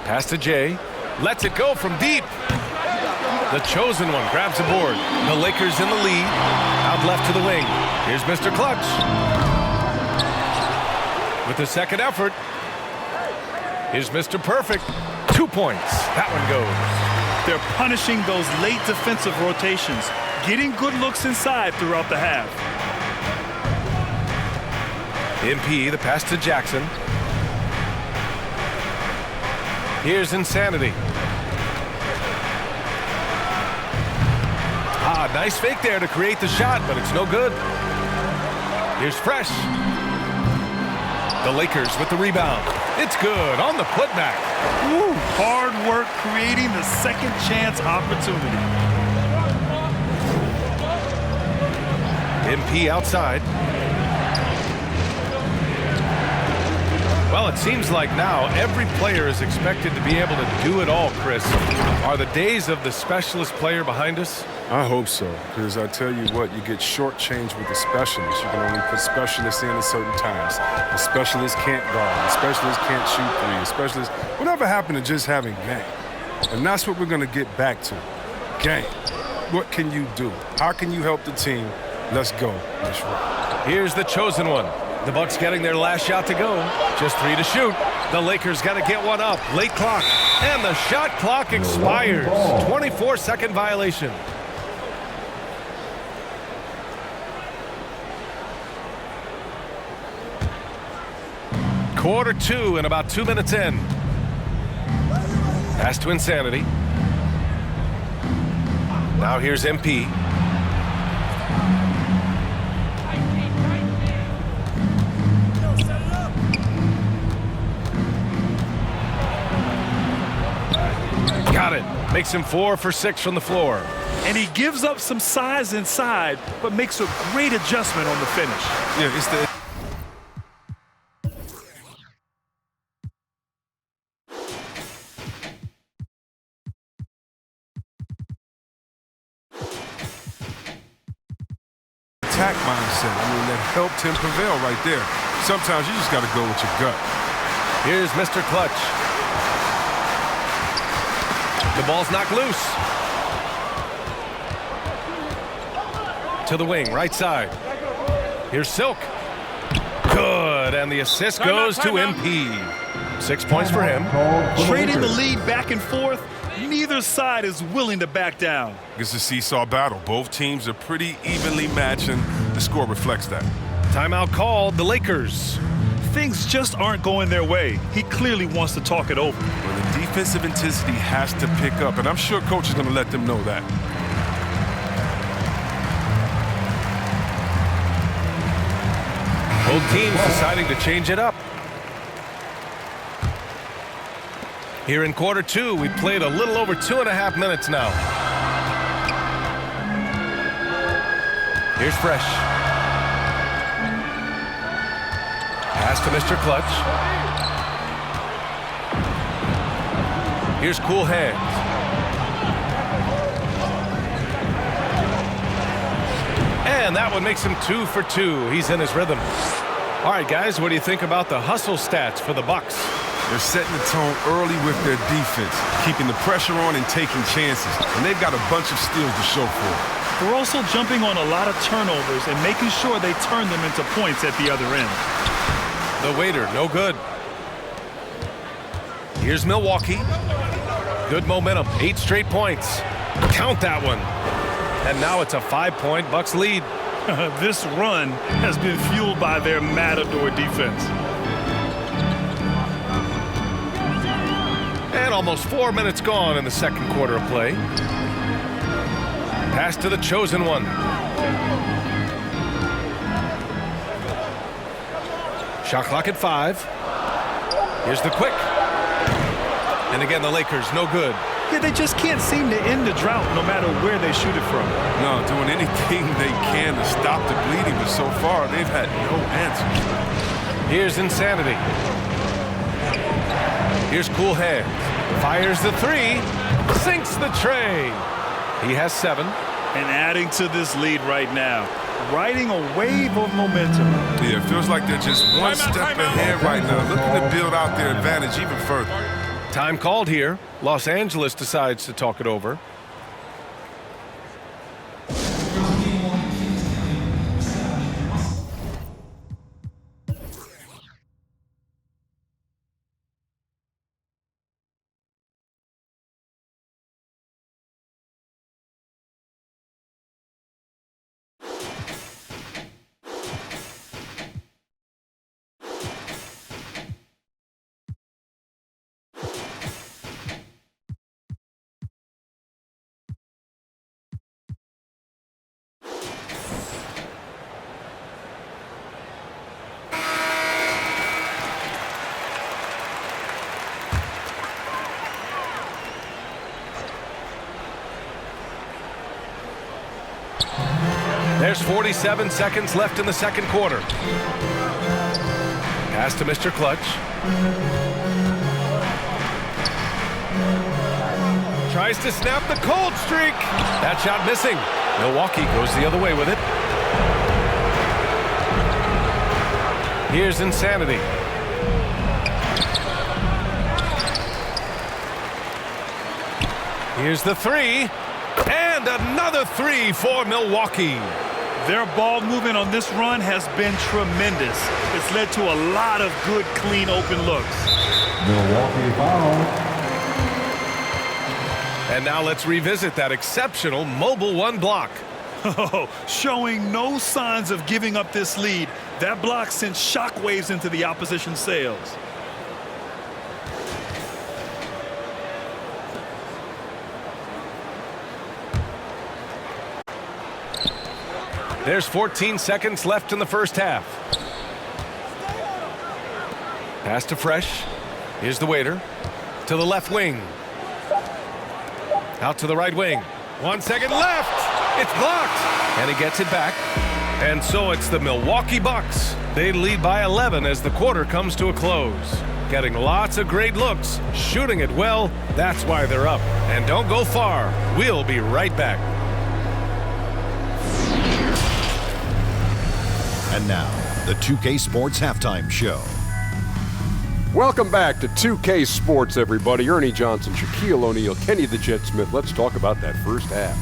Pass to Jay. Lets it go from deep. The chosen one grabs a board. The Lakers in the lead. Out left to the wing. Here's Mr. Clutch. With the second effort. Here's Mr. Perfect. 2 points. That one goes. They're punishing those late defensive rotations, getting good looks inside throughout the half. MP, the pass to Jackson. Here's Insanity. Nice fake there to create the shot, but it's no good. Here's Fresh. The Lakers with the rebound. It's good on the putback. Woo, hard work creating the second chance opportunity. MP outside. Well, it seems like now every player is expected to be able to do it all, Chris. Are the days of the specialist player behind us? I hope so, because I tell you what, you get shortchanged with the specialists. You can only put specialists in at certain times. The specialist can't guard. The specialist can't shoot 3. The specialist, whatever happened to just having game? And that's what we're going to get back to. Game. What can you do? How can you help the team? Let's go. Let's roll. Here's the chosen one. The Bucks getting their last shot to go. Just 3 to shoot. The Lakers got to get one up. Late clock. And the shot clock expires. 24-second violation. Quarter 2 and about 2 minutes in. Pass to Insanity. Now here's MP. Got it. Makes him 4 for 6 from the floor. And he gives up some size inside, but makes a great adjustment on the finish. Yeah, it's the attack mindset. I mean, that helped him prevail right there. Sometimes you just got to go with your gut. Here's Mr. Clutch. The ball's knocked loose. To the wing, right side. Here's Silk. Good, and the assist goes to MP. 6 points for him. Trading the lead back and forth, neither side is willing to back down. It's a seesaw battle. Both teams are pretty evenly matched, and the score reflects that. Timeout called, the Lakers. Things just aren't going their way. He clearly wants to talk it over. Well, the defensive intensity has to pick up, and I'm sure coach is going to let them know that. Both teams deciding to change it up. Here in quarter two, we played a little over 2.5 minutes now. Here's Fresh. Pass to Mr. Clutch. Here's Cool Hands. And that one makes him 2 for 2. He's in his rhythm. All right, guys, what do you think about the hustle stats for the Bucks? They're setting the tone early with their defense, keeping the pressure on and taking chances. And they've got a bunch of steals to show for it. They're also jumping on a lot of turnovers and making sure they turn them into points at the other end. The waiter, no good. Here's Milwaukee. Good momentum, 8 straight points. Count that one. And now it's a 5-point Bucks lead. This run has been fueled by their Matador defense. And almost 4 minutes gone in the second quarter of play. Pass to the chosen one. Shot clock at 5. Here's the quick. And again, the Lakers, no good. Yeah, they just can't seem to end the drought no matter where they shoot it from. No, doing anything they can to stop the bleeding, but so far they've had no answers. Here's Insanity. Here's Cool Hands. Fires the 3. Sinks the tray. He has 7. And adding to this lead right now. Riding a wave of momentum. Yeah, it feels like they're just one step ahead right now, looking to build out their advantage even further. Time called here. Los Angeles decides to talk it over. There's 47 seconds left in the second quarter. Pass to Mr. Clutch. Tries to snap the cold streak. That shot missing. Milwaukee goes the other way with it. Here's Insanity. Here's the 3. And another 3 for Milwaukee. Their ball movement on this run has been tremendous. It's led to a lot of good, clean, open looks. Milwaukee foul. And now let's revisit that exceptional mobile 1 block. Showing no signs of giving up this lead. That block sent shockwaves into the opposition sails. There's 14 seconds left in the first half. Pass to Fresh. Here's the waiter. To the left wing. Out to the right wing. 1 second left. It's blocked. And he gets it back. And so it's the Milwaukee Bucks. They lead by 11 as the quarter comes to a close. Getting lots of great looks. Shooting it well. That's why they're up. And don't go far. We'll be right back. And now, the 2K Sports Halftime Show. Welcome back to 2K Sports, everybody. Ernie Johnson, Shaquille O'Neal, Kenny the Jet Smith. Let's talk about that first half.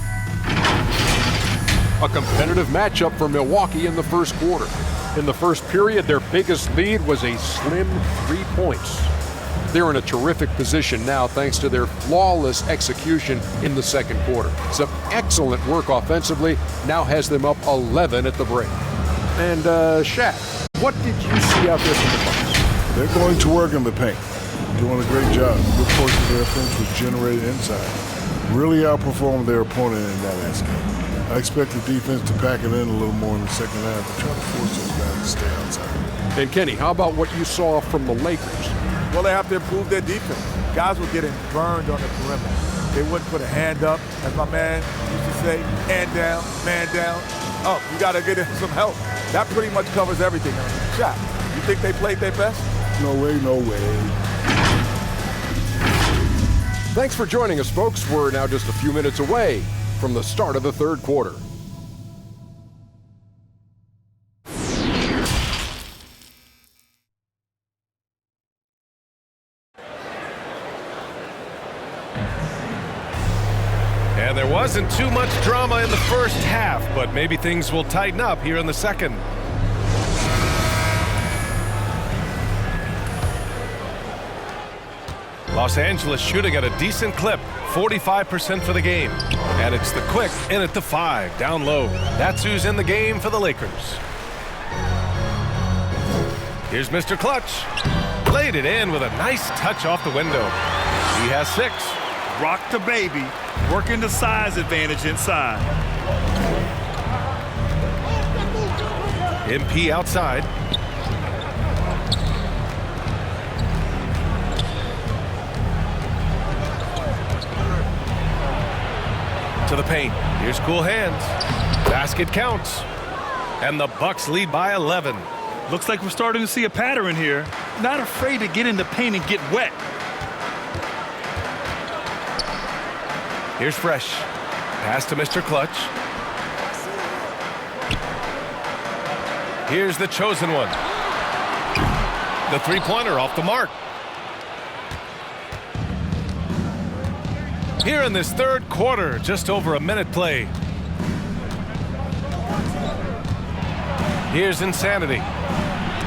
A competitive matchup for Milwaukee in the first quarter. In the first period, their biggest lead was a slim 3 points. They're in a terrific position now thanks to their flawless execution in the second quarter. Some excellent work offensively now has them up 11 at the break. And Shaq, what did you see out there from the Bucks? They're going to work in the paint. Doing a great job. Good portion of their offense was generated inside. Really outperformed their opponent in that aspect. I expect the defense to pack it in a little more in the second half and try to force those guys to stay outside. And Kenny, how about what you saw from the Lakers? Well, they have to improve their defense. Guys were getting burned on the perimeter. They wouldn't put a hand up, as my man used to say, hand down, man down. Oh, you got to get some help. That pretty much covers everything. Shaq, you think they played their best? No way, no way. Thanks for joining us, folks. We're now just a few minutes away from the start of the third quarter. And there wasn't too much drama in the first half, but maybe things will tighten up here in the second. Los Angeles shooting at a decent clip, 45% for the game. And it's the Quick in at the 5, down low. That's who's in the game for the Lakers. Here's Mr. Clutch. Laid it in with a nice touch off the window. He has 6. Rock the baby, working the size advantage inside. MP outside. To the paint. Here's cool hands. Basket counts. And the Bucks lead by 11. Looks like we're starting to see a pattern here. Not afraid to get in the paint and get wet. Here's Fresh. Pass to Mr. Clutch. Here's the chosen one. The three-pointer off the mark. Here in this third quarter, just over a minute play. Here's Insanity.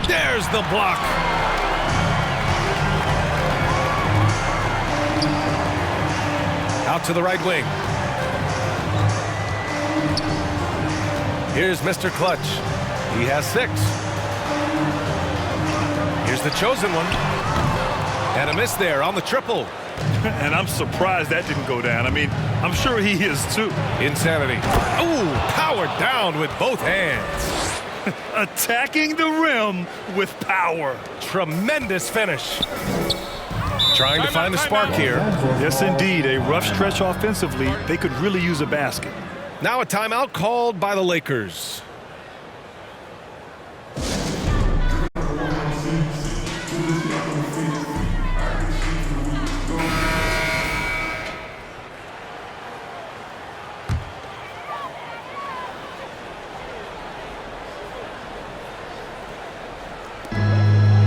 There's the block. Out to the right wing. Here's Mr. Clutch. He has 6. Here's the chosen one. And a miss there on the triple. And I'm surprised that didn't go down. I mean, I'm sure he is too. Insanity. Ooh, powered down with both hands. Attacking the rim with power. Tremendous finish. Trying to find the spark here. Yes, indeed. A rough stretch offensively. They could really use a basket. Now a timeout called by the Lakers.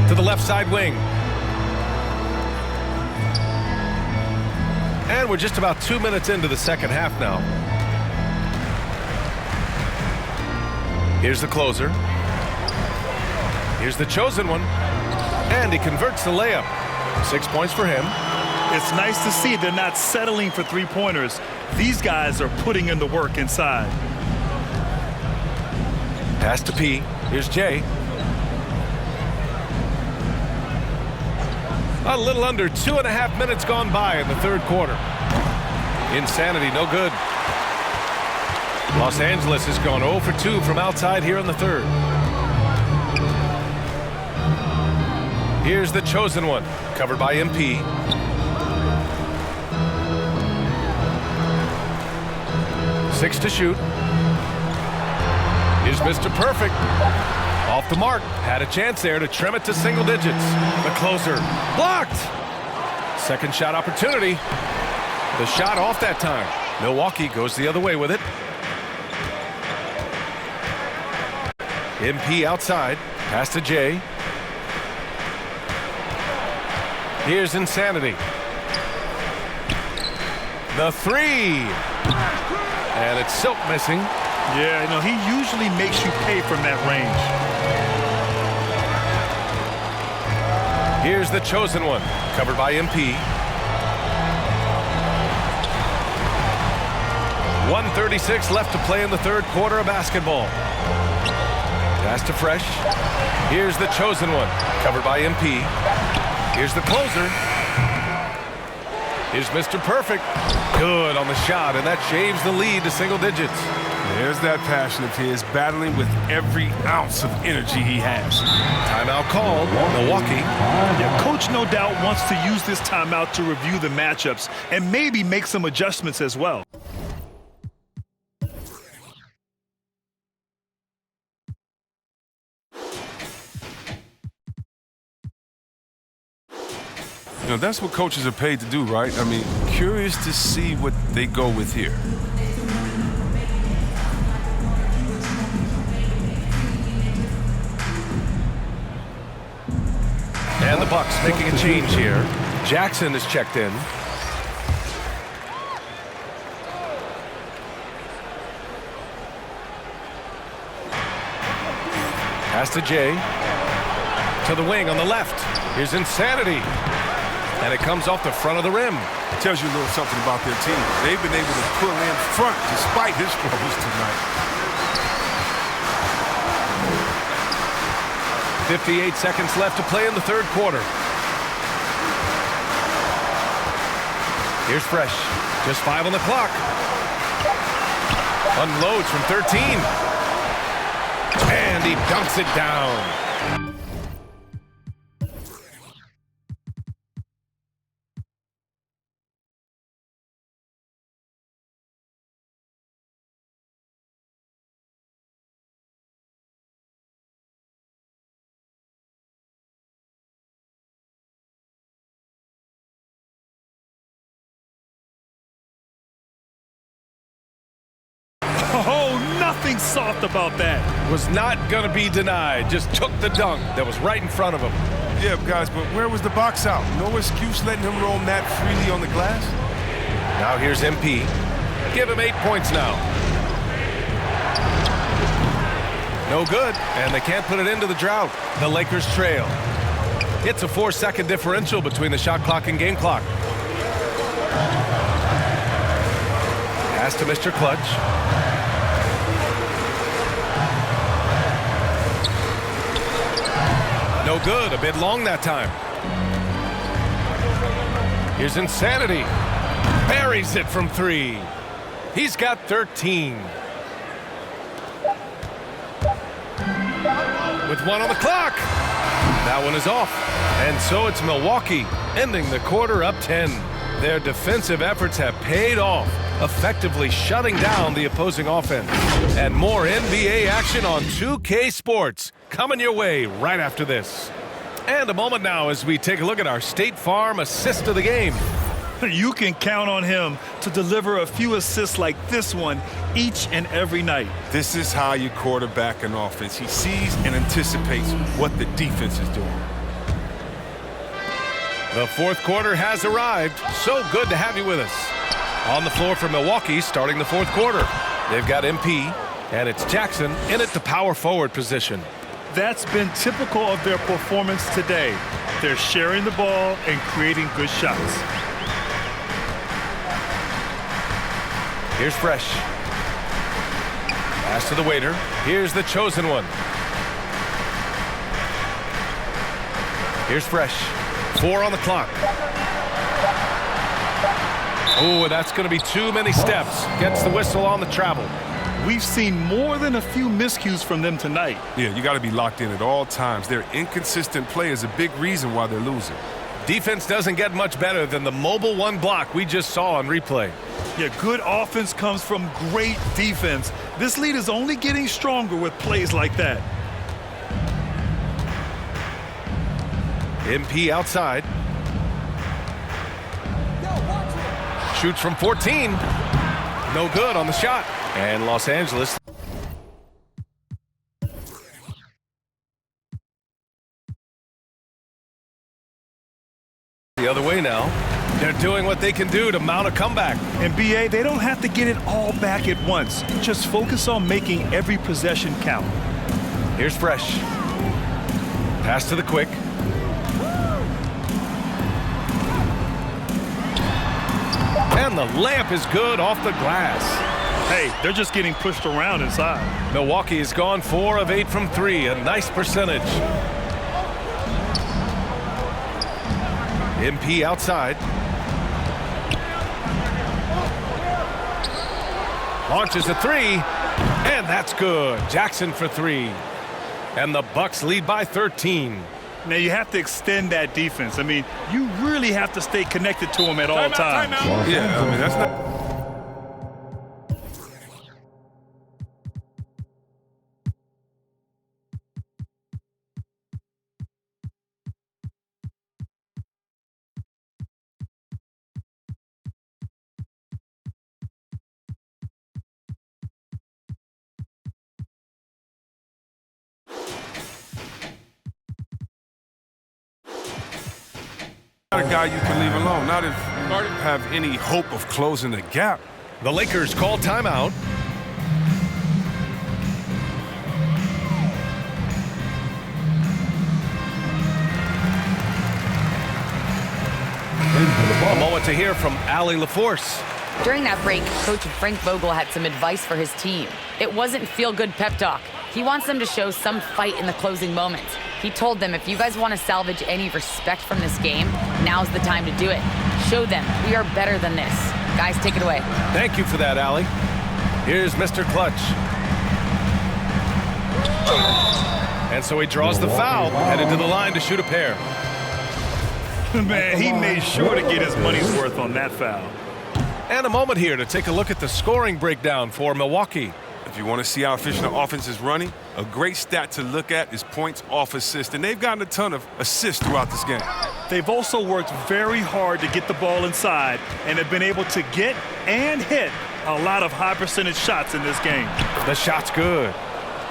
To the left side wing. And we're just about 2 minutes into the second half now. Here's the closer. Here's the chosen one. And he converts the layup. 6 points for him. It's nice to see they're not settling for three-pointers. These guys are putting in the work inside. Pass to P. Here's Jay. A little under 2.5 minutes gone by in the third quarter. Insanity, no good. Los Angeles has gone 0 for 2 from outside here in the third. Here's the chosen one, covered by MP. Six to shoot. Here's Mr. Perfect. Off the mark. Had a chance there to trim it to single digits. The closer. Blocked. Second shot opportunity. The shot off that time. Milwaukee goes the other way with it. MP outside. Pass to Jay. Here's Insanity. The three. And it's Silk missing. Yeah, you know, he usually makes you pay from that range. Here's the chosen one, covered by MP. 1:36 left to play in the third quarter of basketball. Pass to Fresh. Here's the chosen one, covered by MP. Here's the closer. Here's Mr. Perfect. Good on the shot, and that shaves the lead to single digits. There's that passion of his, battling with every ounce of energy he has. Timeout called, Milwaukee. Yeah, coach no doubt wants to use this timeout to review the matchups and maybe make some adjustments as well. You know, that's what coaches are paid to do, right? I mean, curious to see what they go with here. And the Bucks making a change here. Jackson is checked in. Pass to Jay. To the wing on the left. Here's Insanity. And it comes off the front of the rim. It tells you a little something about their team. They've been able to pull in front despite his struggles tonight. 58 seconds left to play in the third quarter. Here's Fresh. Just 5 on the clock. Unloads from 13. And he dunks it down. Oh, nothing soft about that. Was not going to be denied. Just took the dunk that was right in front of him. Yeah, guys, but where was the box out? No excuse letting him roam that freely on the glass? Now here's MP. Give him 8 points now. No good, and they can't put it into the drought. The Lakers trail. It's a 4-second differential between the shot clock and game clock. Pass to Mr. Clutch. No good, a bit long that time. Here's Insanity. Buries it from 3. He's got 13. With 1 on the clock. That one is off. And so it's Milwaukee ending the quarter up 10. Their defensive efforts have paid off, effectively shutting down the opposing offense. And more NBA action on 2K Sports coming your way right after this. And a moment now as we take a look at our State Farm assist of the game. You can count on him to deliver a few assists like this one each and every night. This is how you quarterback an offense. He sees and anticipates what the defense is doing. The fourth quarter has arrived. So good to have you with us. On the floor for Milwaukee starting the fourth quarter. They've got MP, and it's Jackson in at the power forward position. That's been typical of their performance today. They're sharing the ball and creating good shots. Here's Fresh. Pass to the waiter. Here's the chosen one. Here's Fresh. 4 on the clock. Oh, that's going to be too many steps. Gets the whistle on the travel. We've seen more than a few miscues from them tonight. Yeah, you got to be locked in at all times. Their inconsistent play is a big reason why they're losing. Defense doesn't get much better than the mobile 1 block we just saw on replay. Yeah, good offense comes from great defense. This lead is only getting stronger with plays like that. MP outside. Shoots from 14. No good on the shot. And Los Angeles. the other way now. They're doing what they can do to mount a comeback. And BA, they don't have to get it all back at once. Just focus on making every possession count. Here's Fresh. Pass to the quick. And the layup is good off the glass. Hey, they're just getting pushed around inside. Milwaukee has gone 4 of 8 from 3, a nice percentage. MP outside. Launches a 3, and that's good. Jackson for 3. And the Bucks lead by 13. Now you have to extend that defense. I mean, you really have to stay connected to them at all times. Yeah, I mean, that's not... a guy you can leave alone, not if you have any hope of closing the gap. The Lakers call timeout. A moment to hear from Allie LaForce. During that break, Coach Frank Vogel had some advice for his team. It wasn't feel-good pep talk. He wants them to show some fight in the closing moments. He told them, if you guys want to salvage any respect from this game, now's the time to do it. Show them we are better than this. Guys, take it away. Thank you for that, Allie. Here's Mr. Clutch. And so he draws the foul, headed to the line to shoot a pair. Man, he made sure to get his money's worth on that foul. And a moment here to take a look at the scoring breakdown for Milwaukee. If you want to see how efficient the offense is running, a great stat to look at is points off assist. And they've gotten a ton of assists throughout this game. They've also worked very hard to get the ball inside and have been able to get and hit a lot of high percentage shots in this game. The shot's good.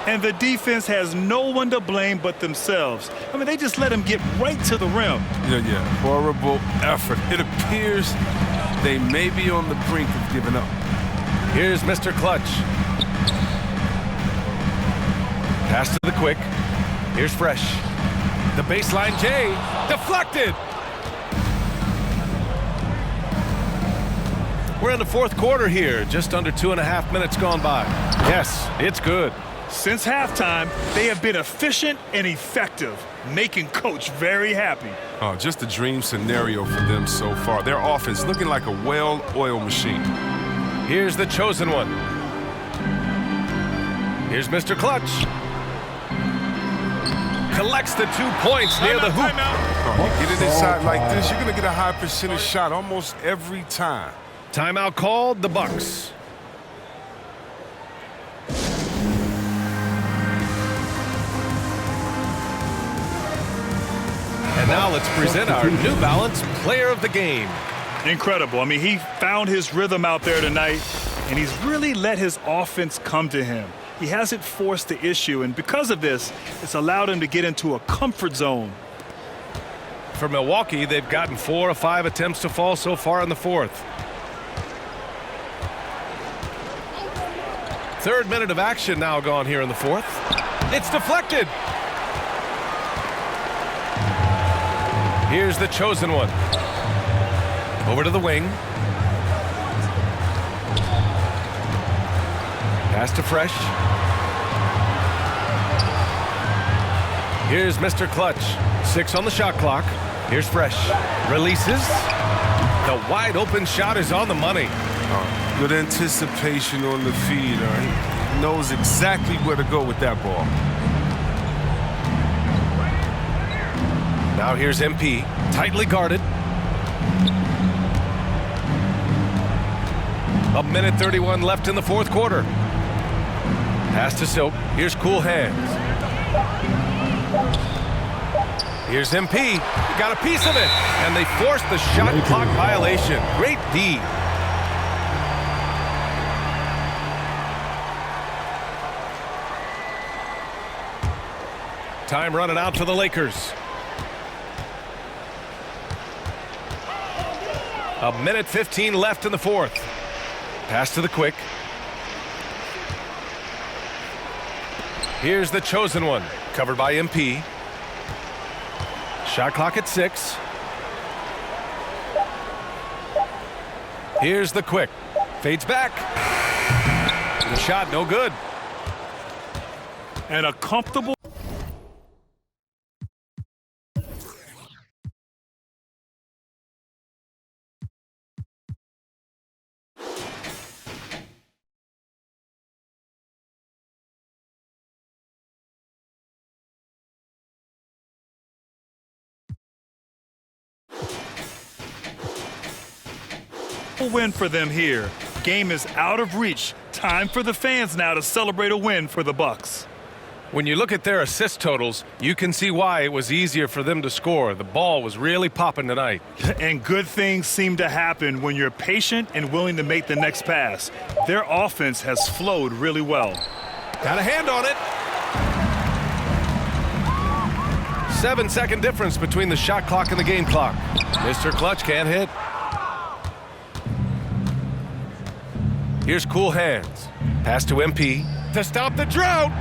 And the defense has no one to blame but themselves. I mean, they just let them get right to the rim. Yeah. Horrible effort. It appears they may be on the brink of giving up. Here's Mr. Clutch. Pass to the quick. Here's Fresh. The baseline J. Deflected. We're in the fourth quarter here. Just under 2.5 minutes gone by. Yes, it's good. Since halftime, they have been efficient and effective, making Coach very happy. Oh, just a dream scenario for them so far. Their offense looking like a well-oiled machine. Here's the chosen one. Here's Mr. Clutch. Collects the 2 points near the hoop. Oh, you get it inside like this, you're going to get a high percentage shot almost every time. Timeout called, the Bucks. And now let's present our New Balance Player of the Game. Incredible. I mean, he found his rhythm out there tonight, and he's really let his offense come to him. He hasn't forced the issue, and because of this, it's allowed him to get into a comfort zone. For Milwaukee, they've gotten 4 of 5 attempts to fall so far in the fourth. Third minute of action now gone here in the fourth. It's deflected. Here's the chosen one. Over to the wing. Pass to Fresh. Here's Mr. Clutch. 6 on the shot clock. Here's Fresh. Releases. The wide open shot is on the money. Good anticipation on the feed. He knows exactly where to go with that ball. Now here's MP. Tightly guarded. A minute 31 left in the fourth quarter. Pass to Silk. Here's Cool Hands. Here's MP. Got a piece of it. And they forced the shot clock violation. Great D. Time running out for the Lakers. minute 15 left in the fourth. Pass to the quick. Here's the chosen one, covered by MP. Shot clock at 6. Here's the quick. Fades back. The shot, no good. And a comfortable. Win for them here. Game is out of reach. Time for the fans now to celebrate a win for the Bucks. When you look at their assist totals, you can see why it was easier for them to score. The ball was really popping tonight. And good things seem to happen when you're patient and willing to make the next pass. Their offense has flowed really well. Got a hand on it. 7-second difference between the shot clock and the game clock. Mr. Clutch can't hit. Here's cool hands. Pass to MP to stop the drought.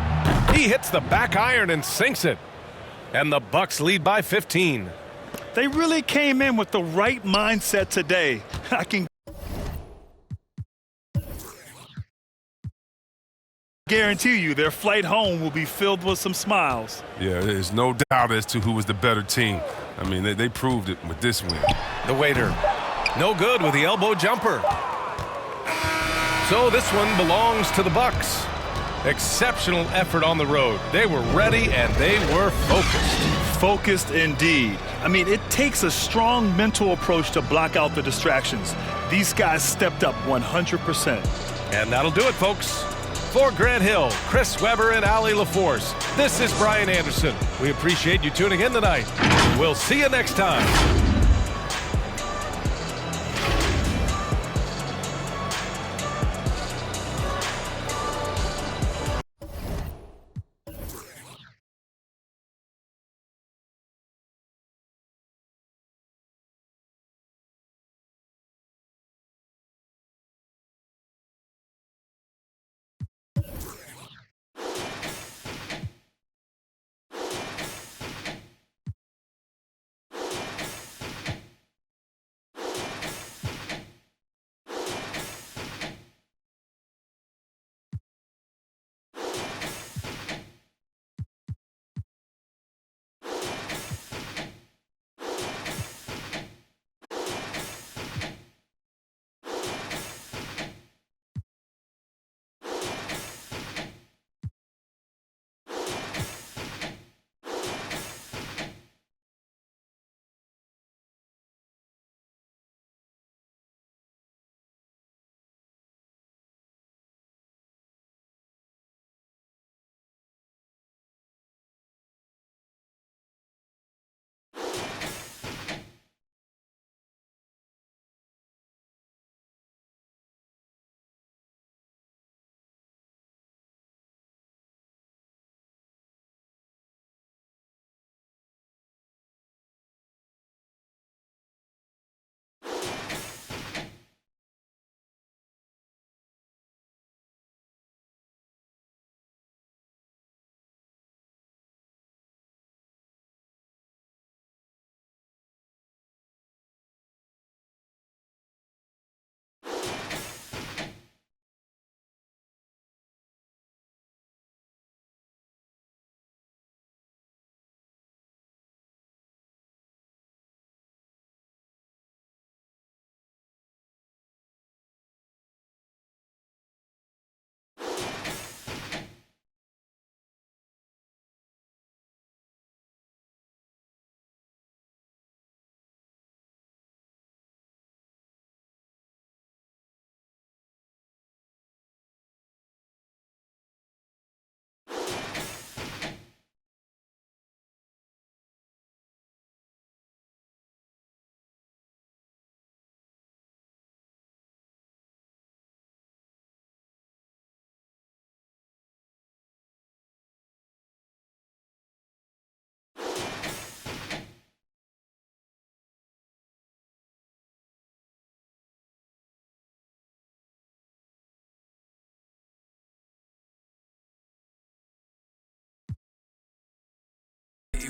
He hits the back iron and sinks it. And the Bucks lead by 15. They really came in with the right mindset today. I can guarantee you their flight home will be filled with some smiles. Yeah, there's no doubt as to who was the better team. I mean, they proved it with this win. The waiter, no good with the elbow jumper. So this one belongs to the Bucks. Exceptional effort on the road. They were ready and they were focused. Focused indeed. I mean, it takes a strong mental approach to block out the distractions. These guys stepped up 100%. And that'll do it, folks. For Grant Hill, Chris Webber, and Ali LaForce, this is Brian Anderson. We appreciate you tuning in tonight. We'll see you next time.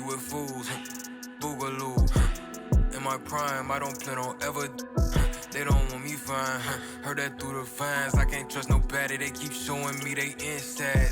with fools, boogaloo. In my prime, I don't plan on ever. They don't want me fine. Heard that through the fines. I can't trust nobody. They keep showing me they inside.